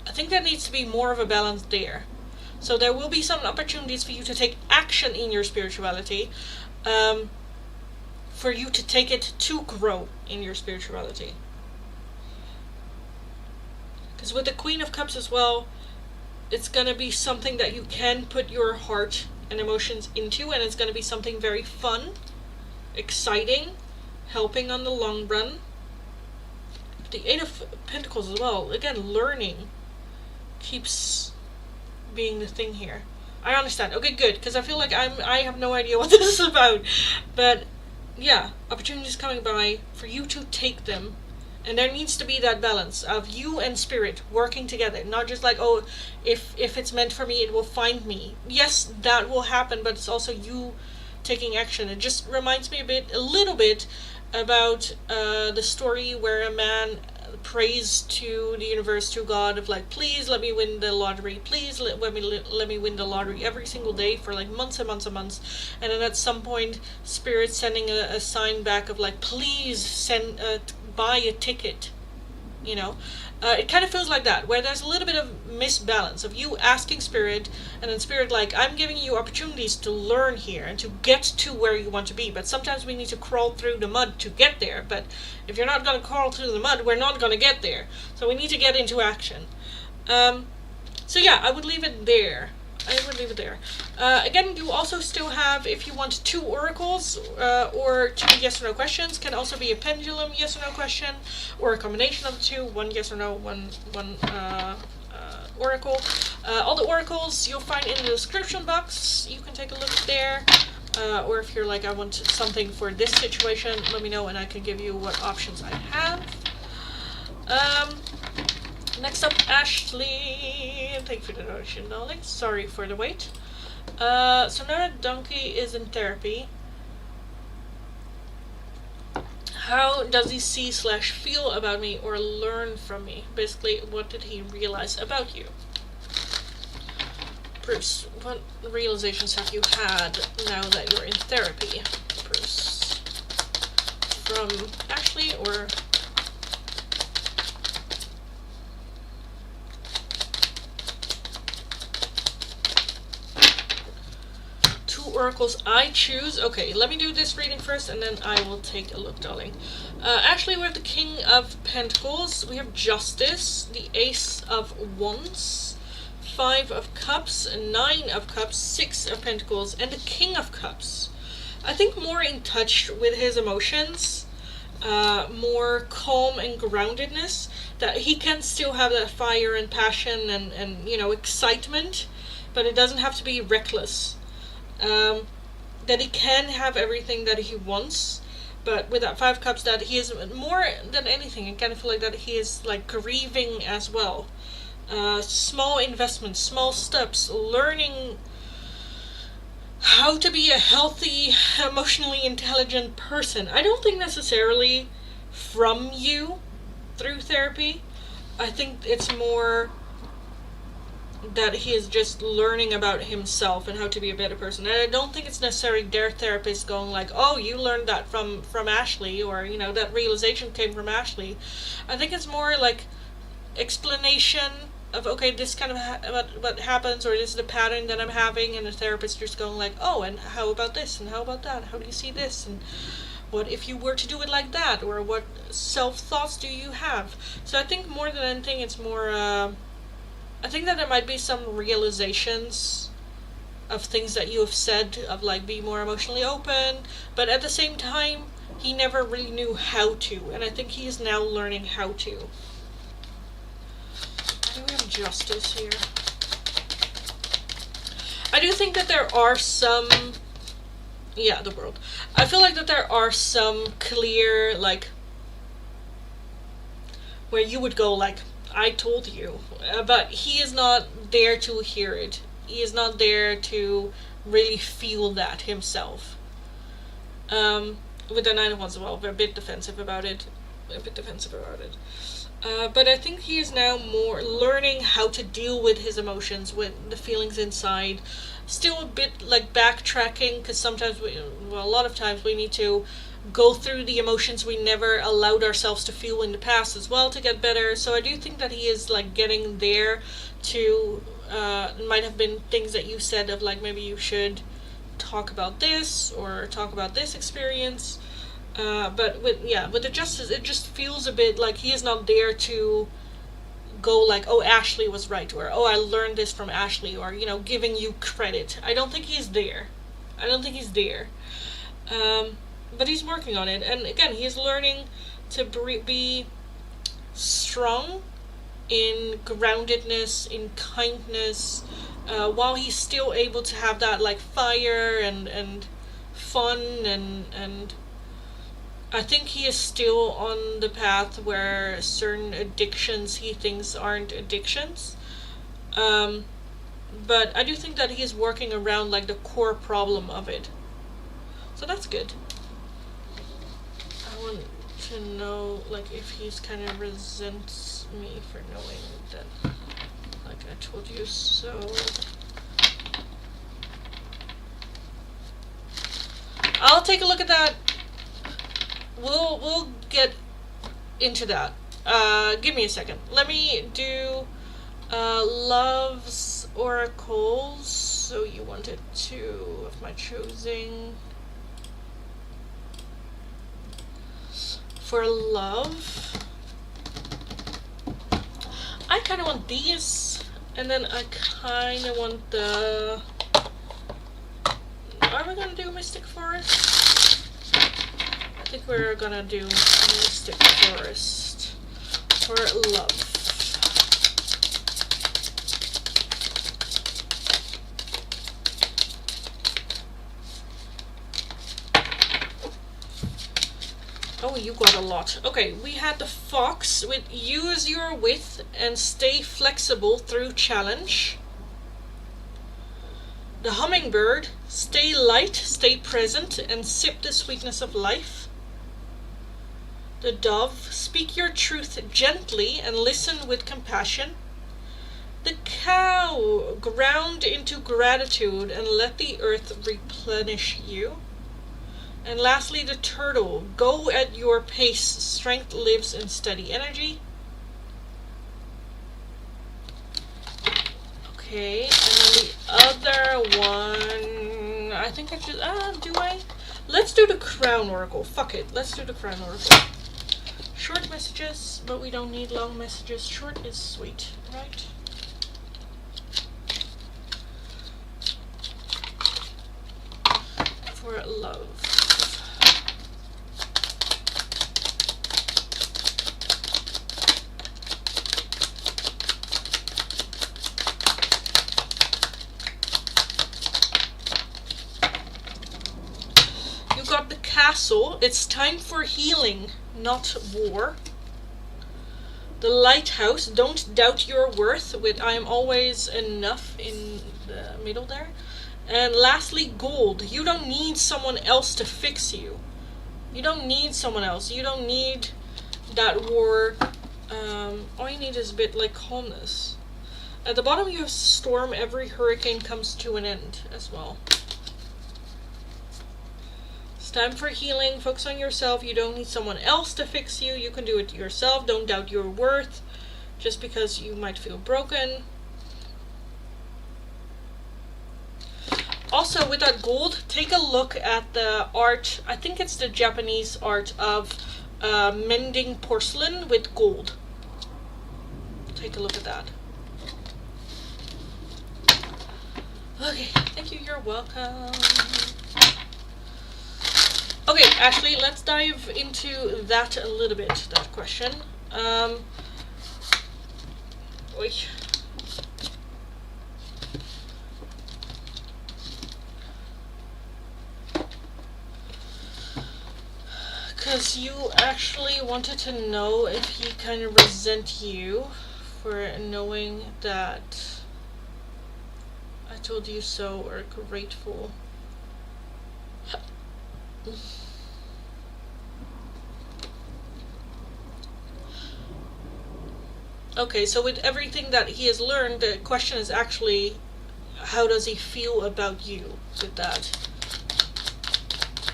I think there needs to be more of a balance there. So there will be some opportunities for you to take action in your spirituality, for you to take it to grow in your spirituality. Because with the Queen of Cups as well, it's going to be something that you can put your heart and emotions into, and it's going to be something very fun, exciting, helping on the long run. The 8 of Pentacles as well, again, learning keeps being the thing here. I understand. Okay, good, because I feel like I have no idea what this is about, but yeah, opportunities coming by for you to take them, and there needs to be that balance of you and Spirit working together, not just like, oh, if it's meant for me, it will find me. Yes, that will happen, but it's also you taking action. It just reminds me a little bit about the story where a man prays to the universe, to God, of like, please let me win the lottery, please let me win the lottery every single day for like months and months and months. And then at some point, Spirit sending a sign back of like, please buy a ticket, you know. It kind of feels like that, where there's a little bit of misbalance of you asking Spirit, and then Spirit like, I'm giving you opportunities to learn here and to get to where you want to be, but sometimes we need to crawl through the mud to get there. But if you're not going to crawl through the mud, we're not going to get there. So we need to get into action. So yeah, I would leave it there. Again, you also still have, if you want 2 oracles or 2 yes or no questions, can also be a pendulum yes or no question, or a combination of the 2, 1 yes or no, one oracle. All the oracles you'll find in the description box. You can take a look there. Or if you're like, I want something for this situation, let me know and I can give you what options I have. Next up, Ashley. Thank you for the donation, darling. Sorry for the wait. So now that Donkey is in therapy, how does he see/feel about me or learn from me? Basically, what did he realize about you? Bruce, what realizations have you had now that you're in therapy? Bruce. From Ashley or... oracles I choose. Okay, let me do this reading first and then I will take a look, darling. Actually, we have the King of Pentacles, we have Justice, the Ace of Wands, 5 of Cups, 9 of Cups, 6 of Pentacles, and the King of Cups. I think more in touch with his emotions, more calm and groundedness, that he can still have that fire and passion and you know, excitement, but it doesn't have to be reckless. That he can have everything that he wants, but with that 5 cups, that he is more than anything, I kind of feel like that he is like grieving as well. Small investments, small steps, learning how to be a healthy, emotionally intelligent person. I don't think necessarily from you through therapy. I think it's more that he is just learning about himself and how to be a better person. And I don't think it's necessarily their therapist going like, oh, you learned that from Ashley, or, you know, that realization came from Ashley. I think it's more like explanation of, okay, this kind of what happens, or this is the pattern that I'm having, and the therapist just going like, oh, and how about this, and how about that, how do you see this, and what if you were to do it like that, or what self-thoughts do you have? So I think more than anything, it's more... I think that there might be some realizations of things that you have said, of like, be more emotionally open, but at the same time, he never really knew how to, and I think he is now learning how to. I think we have Justice here. I do think that there are some... Yeah, the World. I feel like that there are some clear, like, where you would go like, I told you, but he is not there to hear it. He is not there to really feel that himself. With the 9 of Wands as well, we're a bit defensive about it. But I think he is now more learning how to deal with his emotions, with the feelings inside. Still a bit like backtracking, because sometimes a lot of times we need to go through the emotions we never allowed ourselves to feel in the past as well to get better. So I do think that he is like getting there to, might have been things that you said of like, maybe you should talk about this or talk about this experience. But with the Justice, it just feels a bit like he is not there to go like, oh, Ashley was right, or oh, I learned this from Ashley, or, you know, giving you credit. I don't think he's there. But he's working on it, and again, he's learning to be strong in groundedness, in kindness, while he's still able to have that like fire and fun, and I think he is still on the path where certain addictions he thinks aren't addictions. But I do think that he is working around like the core problem of it. So that's good. I want to know, like, if he's kind of resents me for knowing that, like, I told you so. I'll take a look at that. We'll get into that. Give me a second. Let me do Love's Oracles. So you wanted two of my choosing. For love, I kind of want these, and then I kind of want the... Are we gonna do Mystic Forest? I think we're gonna do Mystic Forest for love. Oh, you got a lot. Okay, we had the fox with use your wit and stay flexible through challenge. The hummingbird, stay light, stay present, and sip the sweetness of life. The dove, speak your truth gently and listen with compassion. The cow, ground into gratitude and let the earth replenish you. And lastly, the turtle, go at your pace, strength lives in steady energy. Okay, and then the other one, I think I should, do I? Let's do the Crown Oracle, fuck it, let's do the Crown Oracle. Short messages, but we don't need long messages, short is sweet, right? For love. Got the castle. It's time for healing, not war. The lighthouse, don't doubt your worth, with I am always enough in the middle there. And lastly, gold. You don't need someone else to fix you. You don't need someone else. You don't need that war. All you need is a bit like calmness. At the bottom you have storm. Every hurricane comes to an end as well. Time for healing. Focus on yourself. You don't need someone else to fix you. You can do it yourself. Don't doubt your worth just because you might feel broken. Also, with that gold, take a look at the art. I think it's the Japanese art of mending porcelain with gold. Take a look at that. Okay, thank you. You're welcome. Okay, actually, let's dive into that a little bit, that question. Because you actually wanted to know if he kind of resent you for knowing that I told you so, or grateful. Okay, so with everything that he has learned, the question is actually, how does he feel about you with that?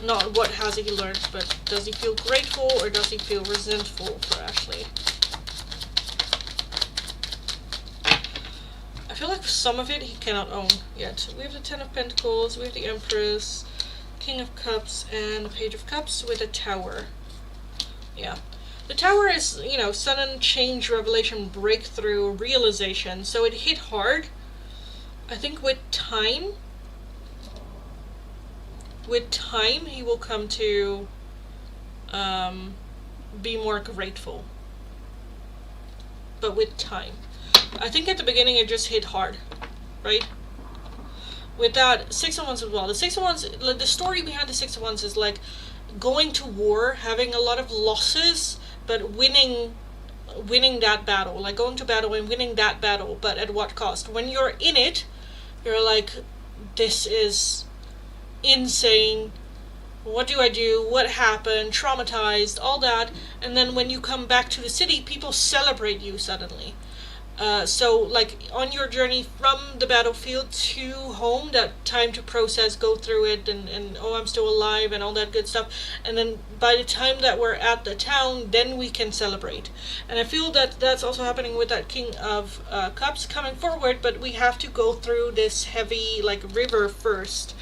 Not what has he learned, but does he feel grateful or does he feel resentful for Ashley? I feel like some of it he cannot own yet. We have the Ten of Pentacles, we have the Empress, King of Cups, and the Page of Cups with a Tower. Yeah. The Tower is, you know, sudden change, revelation, breakthrough, realization. So it hit hard. I think with time, he will come to be more grateful. But with time. I think at the beginning it just hit hard, right? With that, Six of Wands as well. The Six of Wands, the story behind the Six of Wands is like going to war, having a lot of losses, but winning that battle. Like going to battle and winning that battle, but at what cost? When you're in it, you're like, this is insane. what do I do, what happened, traumatized, all that, and then when you come back to the city, people celebrate you suddenly. So, like, on your journey from the battlefield to home, that time to process, go through it, and oh, I'm still alive, and all that good stuff. And then by the time that we're at the town, then we can celebrate. And I feel that that's also happening with that King of Cups coming forward, but we have to go through this heavy, like, river first.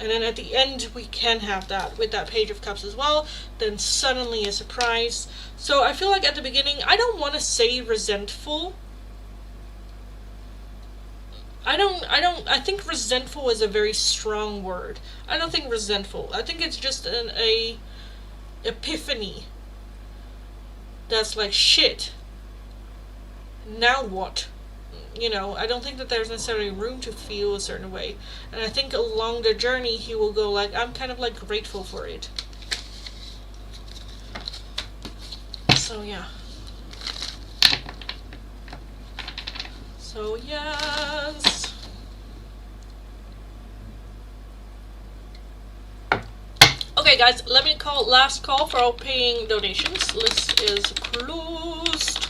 And then at the end, we can have that with that Page of Cups as well. Then suddenly a surprise. So I feel like at the beginning, I don't want to say resentful. I think resentful is a very strong word. I don't think resentful. I think it's just a epiphany. That's like, shit. Now what? You know, I don't think that there's necessarily room to feel a certain way. And I think along the journey he will go like, I'm kind of like grateful for it. So yeah. So yes. Okay guys, let me call last call for all paying donations. List is closed.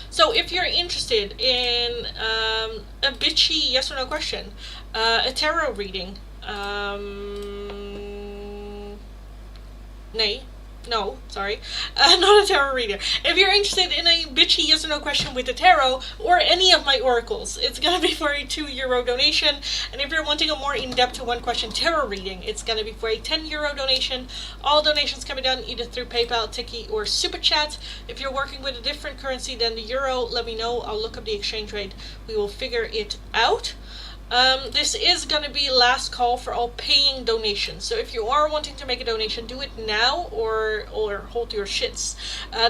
So if you're interested in a bitchy yes or no question, a tarot reading, not a tarot reader. If you're interested in a bitchy yes or no question with the tarot, or any of my oracles, it's gonna be for a €2 donation. And if you're wanting a more in-depth one question tarot reading, it's gonna be for a €10 donation. All donations can be done either through PayPal, Tiki, or Super Chat. If you're working with a different currency than the euro, let me know. I'll look up the exchange rate. We will figure it out. This is going to be last call for all paying donations. So if you are wanting to make a donation, do it now or hold your shits.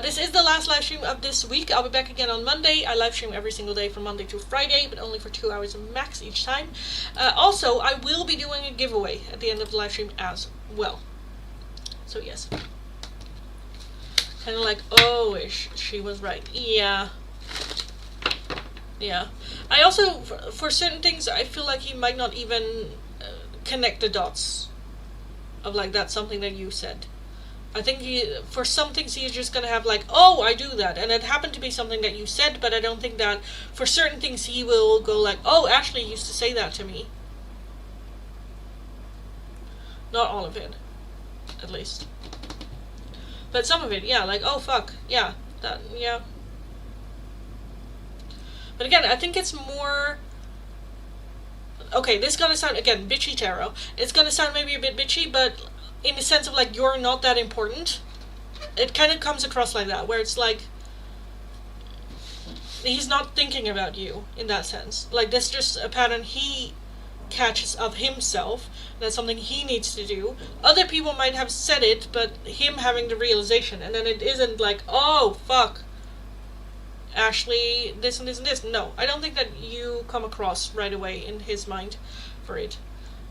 This is the last live stream of this week. I'll be back again on Monday. I live stream every single day from Monday to Friday, but only for 2 hours max each time. Also, I will be doing a giveaway at the end of the live stream as well. So yes. Kind of like, oh, she was right. Yeah. Yeah. I also, for certain things, I feel like he might not even connect the dots of like, that's something that you said. I think for some things he's just gonna have like, oh, I do that, and it happened to be something that you said, but I don't think that for certain things he will go like, oh, Ashley used to say that to me. Not all of it, at least. But some of it, yeah, like, oh, fuck, yeah, that, yeah. But again, I think it's more... Okay, this is gonna sound, again, bitchy tarot. It's gonna sound maybe a bit bitchy, but in the sense of, like, you're not that important. It kind of comes across like that, where it's like... He's not thinking about you, in that sense. Like, that's just a pattern he catches of himself. That's something he needs to do. Other people might have said it, but him having the realization. And then it isn't like, oh, fuck. Ashley, this and this and this. No, I don't think that you come across right away in his mind for it.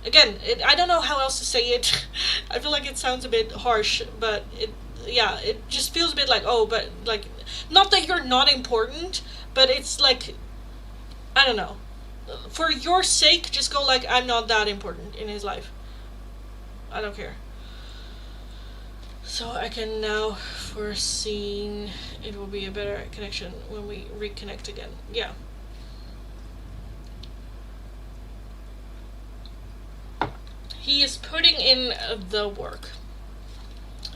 Again, I don't know how else to say it. I feel like it sounds a bit harsh, but it just feels a bit like, oh, but like, not that you're not important, but it's like, I don't know. For your sake, just go like, I'm not that important in his life. I don't care. So I can now foresee it will be a better connection when we reconnect again. Yeah. He is putting in the work.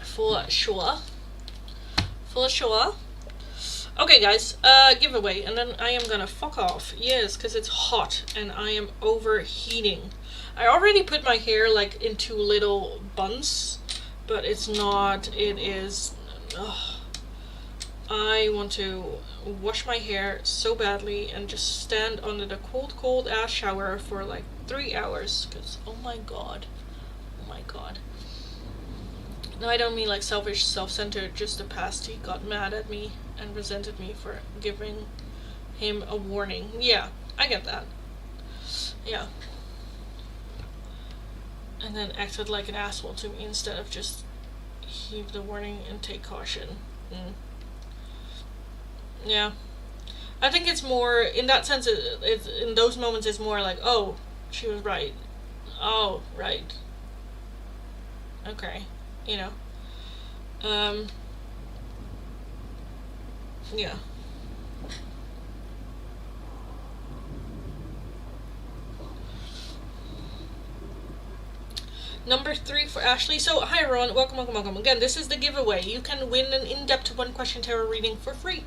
For sure. For sure. Okay, guys, giveaway, and then I am gonna fuck off. Yes, because it's hot and I am overheating. I already put my hair like into little buns. But it's not, it is, I want to wash my hair so badly and just stand under the cold ass shower for like 3 hours, because, oh my god. No, I don't mean like selfish, self-centered, just the past he got mad at me and resented me for giving him a warning. Yeah, I get that. Yeah. And then acted like an asshole to me instead of just heed the warning and take caution. Yeah. I think it's more, in that sense, it's in those moments it's more like, oh, she was right. Oh, right. Okay, you know. Yeah. Number 3 for Ashley. So, hi everyone, welcome, welcome, welcome. Again, this is the giveaway. You can win an in-depth one-question tarot reading for free.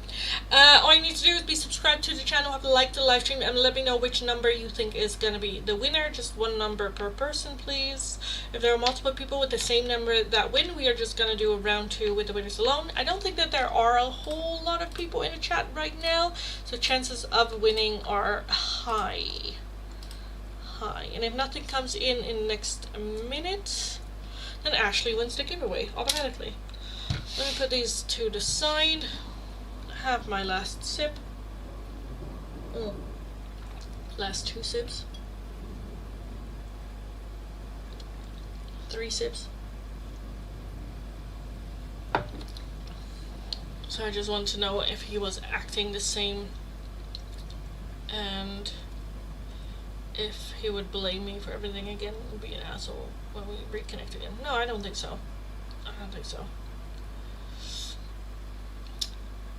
All you need to do is be subscribed to the channel, have liked the live stream, and let me know which number you think is going to be the winner. Just one number per person, please. If there are multiple people with the same number that win, we are just going to do a round 2 with the winners alone. I don't think that there are a whole lot of people in the chat right now, so chances of winning are high. And if nothing comes in the next minute, then Ashley wins the giveaway automatically. Let me put these to the side. Have my last sip. Last 2 sips. 3 sips. So I just want to know if he was acting the same and if he would blame me for everything again and be an asshole when we reconnect again. No, I don't think so. I don't think so.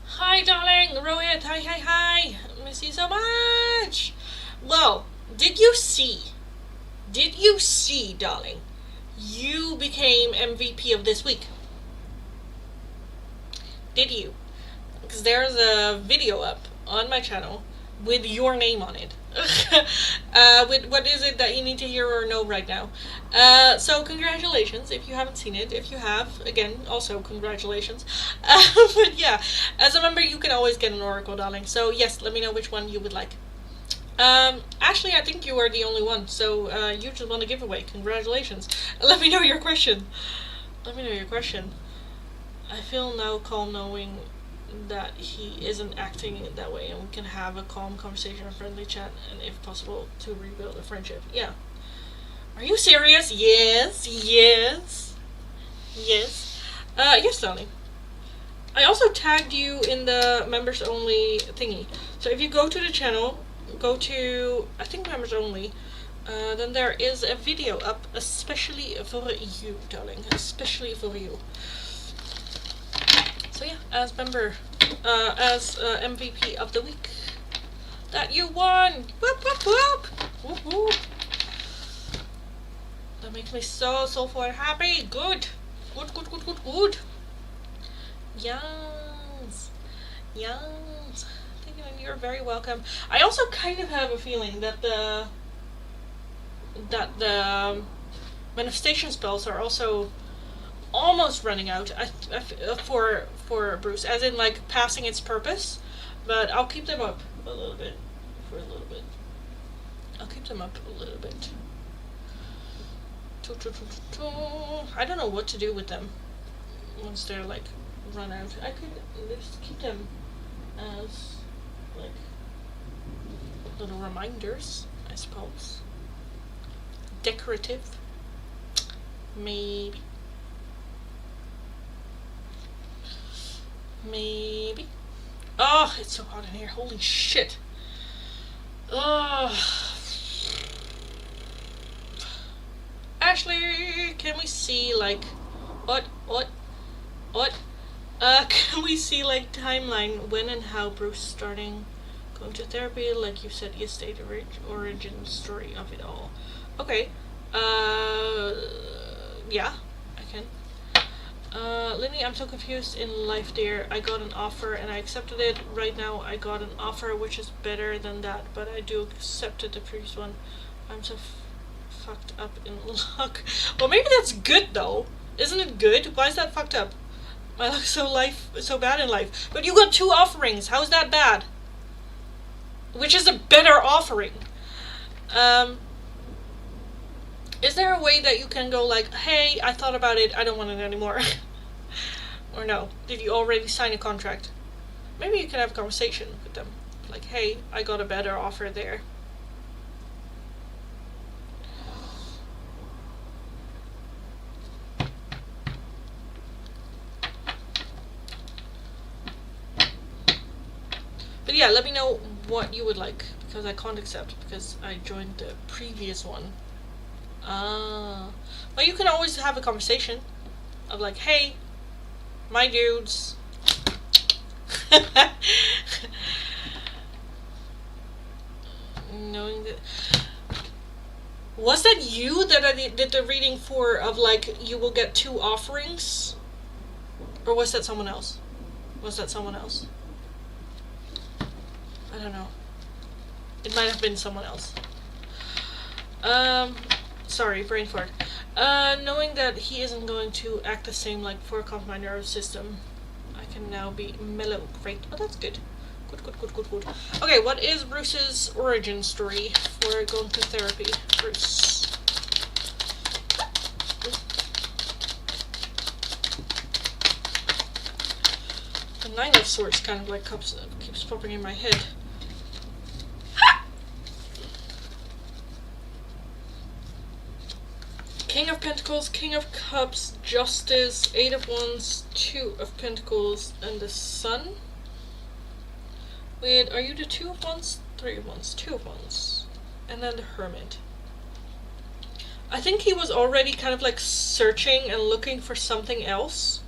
Hi, darling! Rohit! Hi! Miss you so much! Well, did you see, darling? You became MVP of this week. Did you? Because there's a video up on my channel with your name on it. With what is it that you need to hear or know right now. So congratulations if you haven't seen it. If you have, again, also congratulations. But yeah, as a member you can always get an oracle, darling. So yes, let me know which one you would like. Ashley, I think you are the only one, so you just won a giveaway. Congratulations. Let me know your question. I feel now calm knowing that he isn't acting that way, and we can have a calm conversation, a friendly chat, and if possible to rebuild a friendship. Yeah. Are you serious? Yes. Yes, darling. I also tagged you in the members only thingy. So if you go to the channel, go to, I think, members only, then there is a video up especially for you, darling. Especially for you. So yeah, as member, as MVP of the week, that you won! Whoop, whoop, whoop! Whoop, whoop. That makes me so full and happy. Good. Yes. Thank you, and you're very welcome. I also kind of have a feeling that the manifestation spells are also almost running out for Bruce, as in like passing its purpose, but I'll keep them up a little bit. I don't know what to do with them once they're like run out. I could just keep them as like little reminders, I suppose. Decorative, maybe. Oh, it's so hot in here. Holy shit. Oh. Ashley, can we see like what? Can we see like timeline when and how Bruce starting going to therapy? Like you said yesterday, the origin story of it all. Okay. Yeah, I can. Linny, I'm so confused in life, dear. I got an offer and I accepted it. Right now I got an offer which is better than that, but I do accepted the previous one. I'm so fucked up in luck. Well, maybe that's good though. Isn't it good? Why is that fucked up? My luck's so bad in life. But you got 2 offerings. How's that bad? Which is a better offering? Is there a way that you can go like, hey, I thought about it, I don't want it anymore? Or no? Did you already sign a contract? Maybe you can have a conversation with them. Like, hey, I got a better offer there. But yeah, let me know what you would like, because I can't accept, because I joined the previous one. Well, you can always have a conversation of like, hey, my dudes. Knowing that. Was that you that I did the reading for of like, you will get 2 offerings? Or was that someone else? Was that someone else? I don't know. It might have been someone else. Sorry, brain fart. Knowing that he isn't going to act the same like for my nervous system, I can now be mellow. Great. Oh, that's good. Good. Okay, what is Bruce's origin story for going to therapy? Bruce. The 9 of Swords kind of like keeps popping in my head. King of Pentacles, King of Cups, Justice, 8 of Wands, 2 of Pentacles, and the Sun. Wait, are you the 2 of Wands? 3 of Wands, 2 of Wands. And then the Hermit. I think he was already kind of like searching and looking for something else.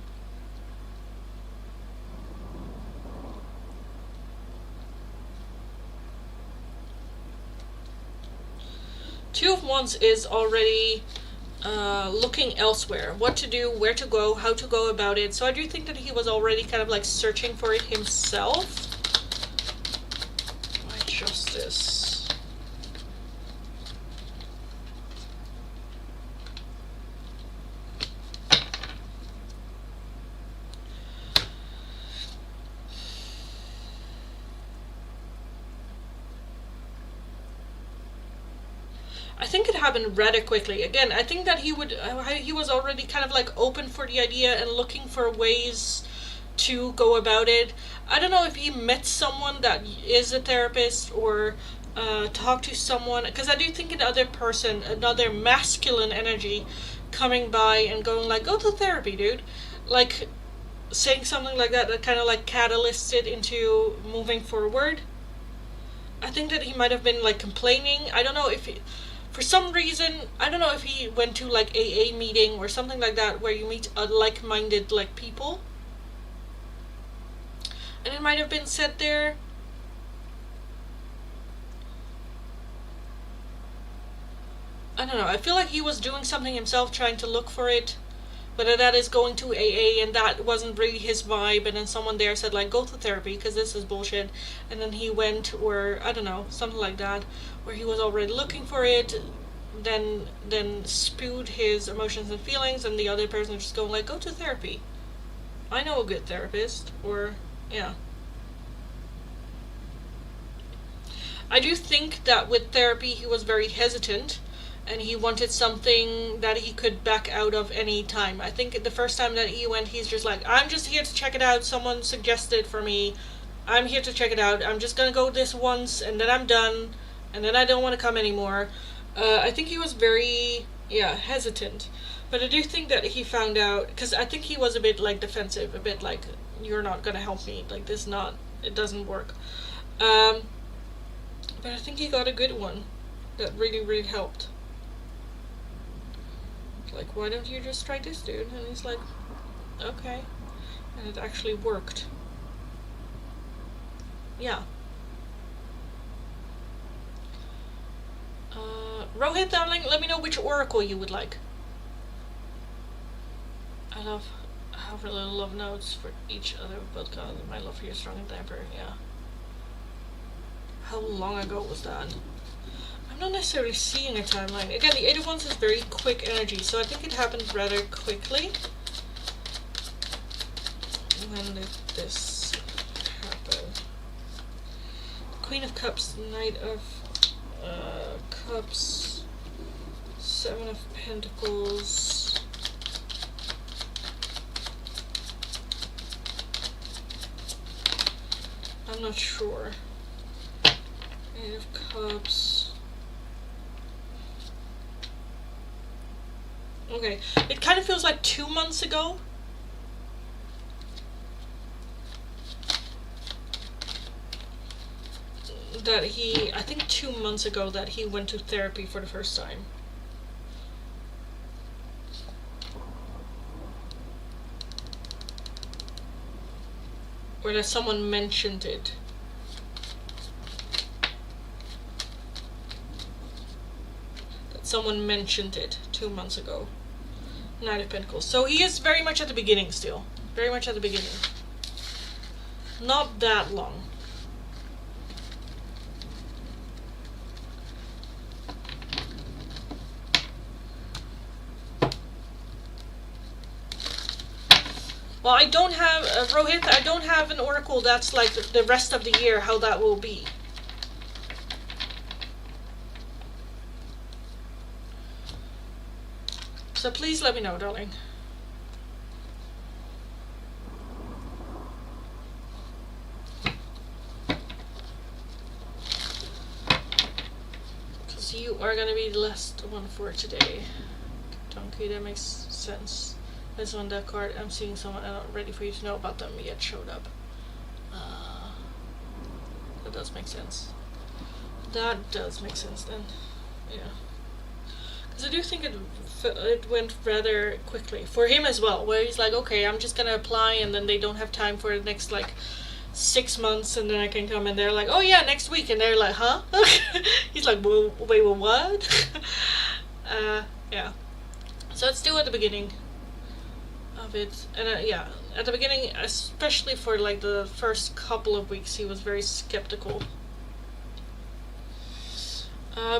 Two of Wands is already looking elsewhere. What to do, where to go, how to go about it. So I do think that he was already kind of like searching for it himself. Why Justice? I think it happened rather quickly. Again, I think that he was already kind of like open for the idea and looking for ways to go about it. I don't know if he met someone that is a therapist or talked to someone, because I do think another person, another masculine energy coming by and going like, go to therapy, dude. Like saying something like that kind of like catalysts it into moving forward. I think that he might have been like complaining. I don't know if he, for some reason, I don't know if he went to like AA meeting or something like that where you meet like-minded like people. And it might have been said there. I don't know, I feel like he was doing something himself, trying to look for it. Whether that is going to AA and that wasn't really his vibe, and then someone there said like, go to therapy because this is bullshit, and then he went, or I don't know, something like that, where he was already looking for it, then spewed his emotions and feelings, and the other person just going like, go to therapy. I know a good therapist, or yeah. I do think that with therapy he was very hesitant, and he wanted something that he could back out of any time. I think the first time that he went, he's just like, I'm just here to check it out, someone suggested for me, I'm here to check it out, I'm just gonna go this once, and then I'm done, and then I don't want to come anymore. I think he was very, hesitant. But I do think that he found out, because I think he was a bit like defensive, a bit like, you're not gonna help me, like this it doesn't work. But I think he got a good one that really, really helped. Like, why don't you just try this, dude? And he's like, okay. And it actually worked. Yeah. Rohit, darling, let me know which oracle you would like. I have really love notes for each other podcast. My love for you is strong and damper, yeah. How long ago was that? I'm not necessarily seeing a timeline. Again, the 8 of Wands is very quick energy, so I think it happened rather quickly. When did this happen? Queen of Cups, Knight of Cups, 7 of Pentacles. I'm not sure. 8 of Cups. Okay, it kind of feels like 2 months ago. I think 2 months ago that he went to therapy for the first time. Or that someone mentioned it. That someone mentioned it 2 months ago. Knight of Pentacles. So he is very much at the beginning still. Very much at the beginning. Not that long. Well, I don't have, Rohit, I don't have an oracle that's like the rest of the year, how that will be. So please let me know, darling. Because you are going to be the last one for today. Donkey, that makes sense. This one, that card, I'm seeing someone I'm not ready for you to know about them yet showed up. That does make sense. That does make sense then. Yeah. Because I do think it went rather quickly. For him as well, where he's like, okay, I'm just gonna apply, and then they don't have time for the next, like, 6 months, and then I can come, and they're like, oh yeah, next week, and they're like, huh? He's like, well, wait, well, what? Yeah. So it's still at the beginning of it, and yeah, at the beginning, especially for like the first couple of weeks, he was very skeptical.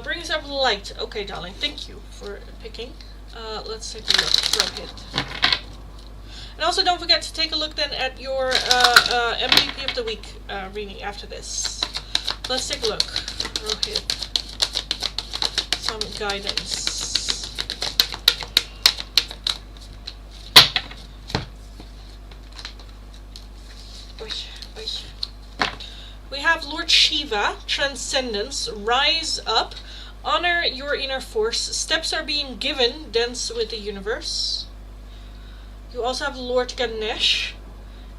Bring us up light. Okay, darling, thank you for picking. Let's take a look. Right. And also don't forget to take a look then at your MVP of the week reading after this. Let's take a look. Rohit. Some guidance. We have Lord Shiva, Transcendence, Rise Up, Honor Your Inner Force, Steps Are Being Given, Dance with the Universe. You also have Lord Ganesh,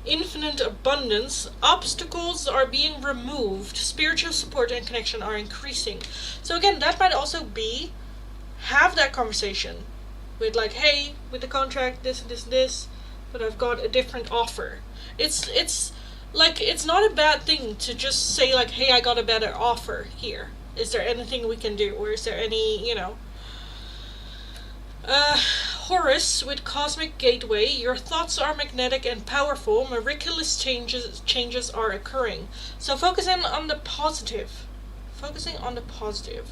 Infinite Abundance, Obstacles Are Being Removed, Spiritual Support and Connection Are Increasing. So again, that might also be, have that conversation with like, hey, with the contract, this, but I've got a different offer. It's like, it's not a bad thing to just say like, hey, I got a better offer here. Is there anything we can do? Or is there any, you know... Horus with Cosmic Gateway. Your thoughts are magnetic and powerful. Miraculous changes are occurring. So focusing on the positive. Focusing on the positive.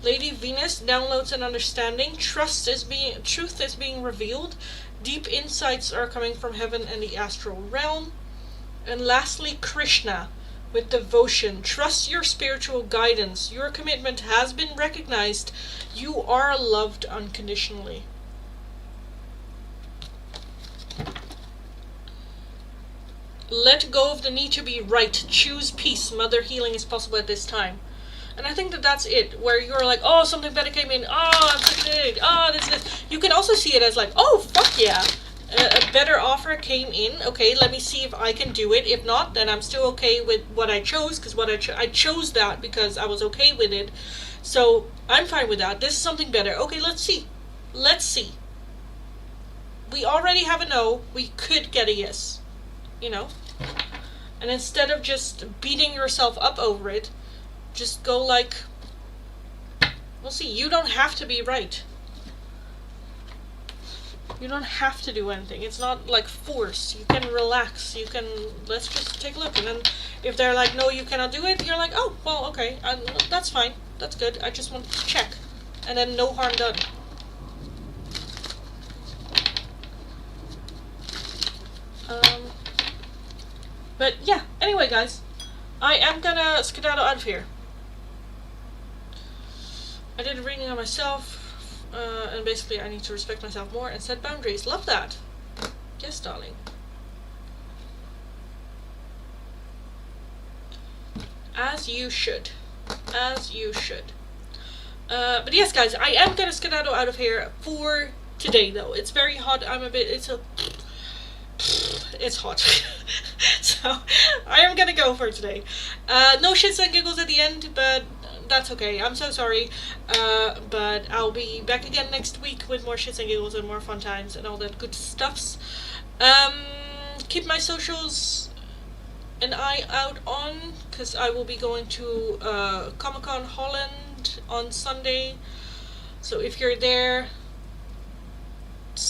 Lady Venus, downloads and understanding. Truth is being revealed. Deep insights are coming from heaven and the astral realm. And lastly, Krishna with devotion. Trust your spiritual guidance. Your commitment has been recognized. You are loved unconditionally. Let go of the need to be right. Choose peace. Mother healing is possible at this time. And I think that that's it, where you're like, oh, something better came in, oh, I'm taking it, oh, this. You can also see it as like, oh, fuck yeah, a better offer came in, okay, let me see if I can do it. If not, then I'm still okay with what I chose, because I chose that because I was okay with it. So I'm fine with that. This is something better. Okay, let's see. Let's see. We already have a no. We could get a yes. You know? And instead of just beating yourself up over it, just go like, we'll see. You don't have to be right. You don't have to do anything. It's not like force. You can relax. You can, let's just take a look. And then if they're like, no, you cannot do it, you're like, oh, well, okay, that's fine. That's good. I just want to check. And then no harm done. But yeah, anyway, guys, I am gonna skedaddle out of here. I did a reading on myself, and basically I need to respect myself more and set boundaries. Love that. Yes, darling. As you should. As you should. But yes, guys, I am gonna skedaddle out of here for today, though. It's very hot. It's hot. So, I am gonna go for today. No shits and giggles at the end, but that's okay. I'm so sorry. But I'll be back again next week with more shits and giggles and more fun times and all that good stuffs. keep my socials an eye out on, because I will be going to Comic-Con Holland on Sunday. So if you're there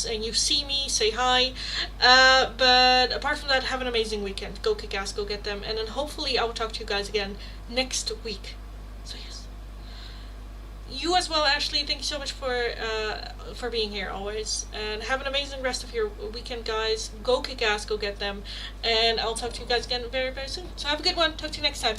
and you see me, say hi. But apart from that, have an amazing weekend. Go kick ass, go get them, and then hopefully I will talk to you guys again next week. So yes, you as well, Ashley. Thank you so much for being here always, and have an amazing rest of your weekend, guys. Go kick ass, go get them, and I'll talk to you guys again very, very soon. So have a good one. Talk to you next time.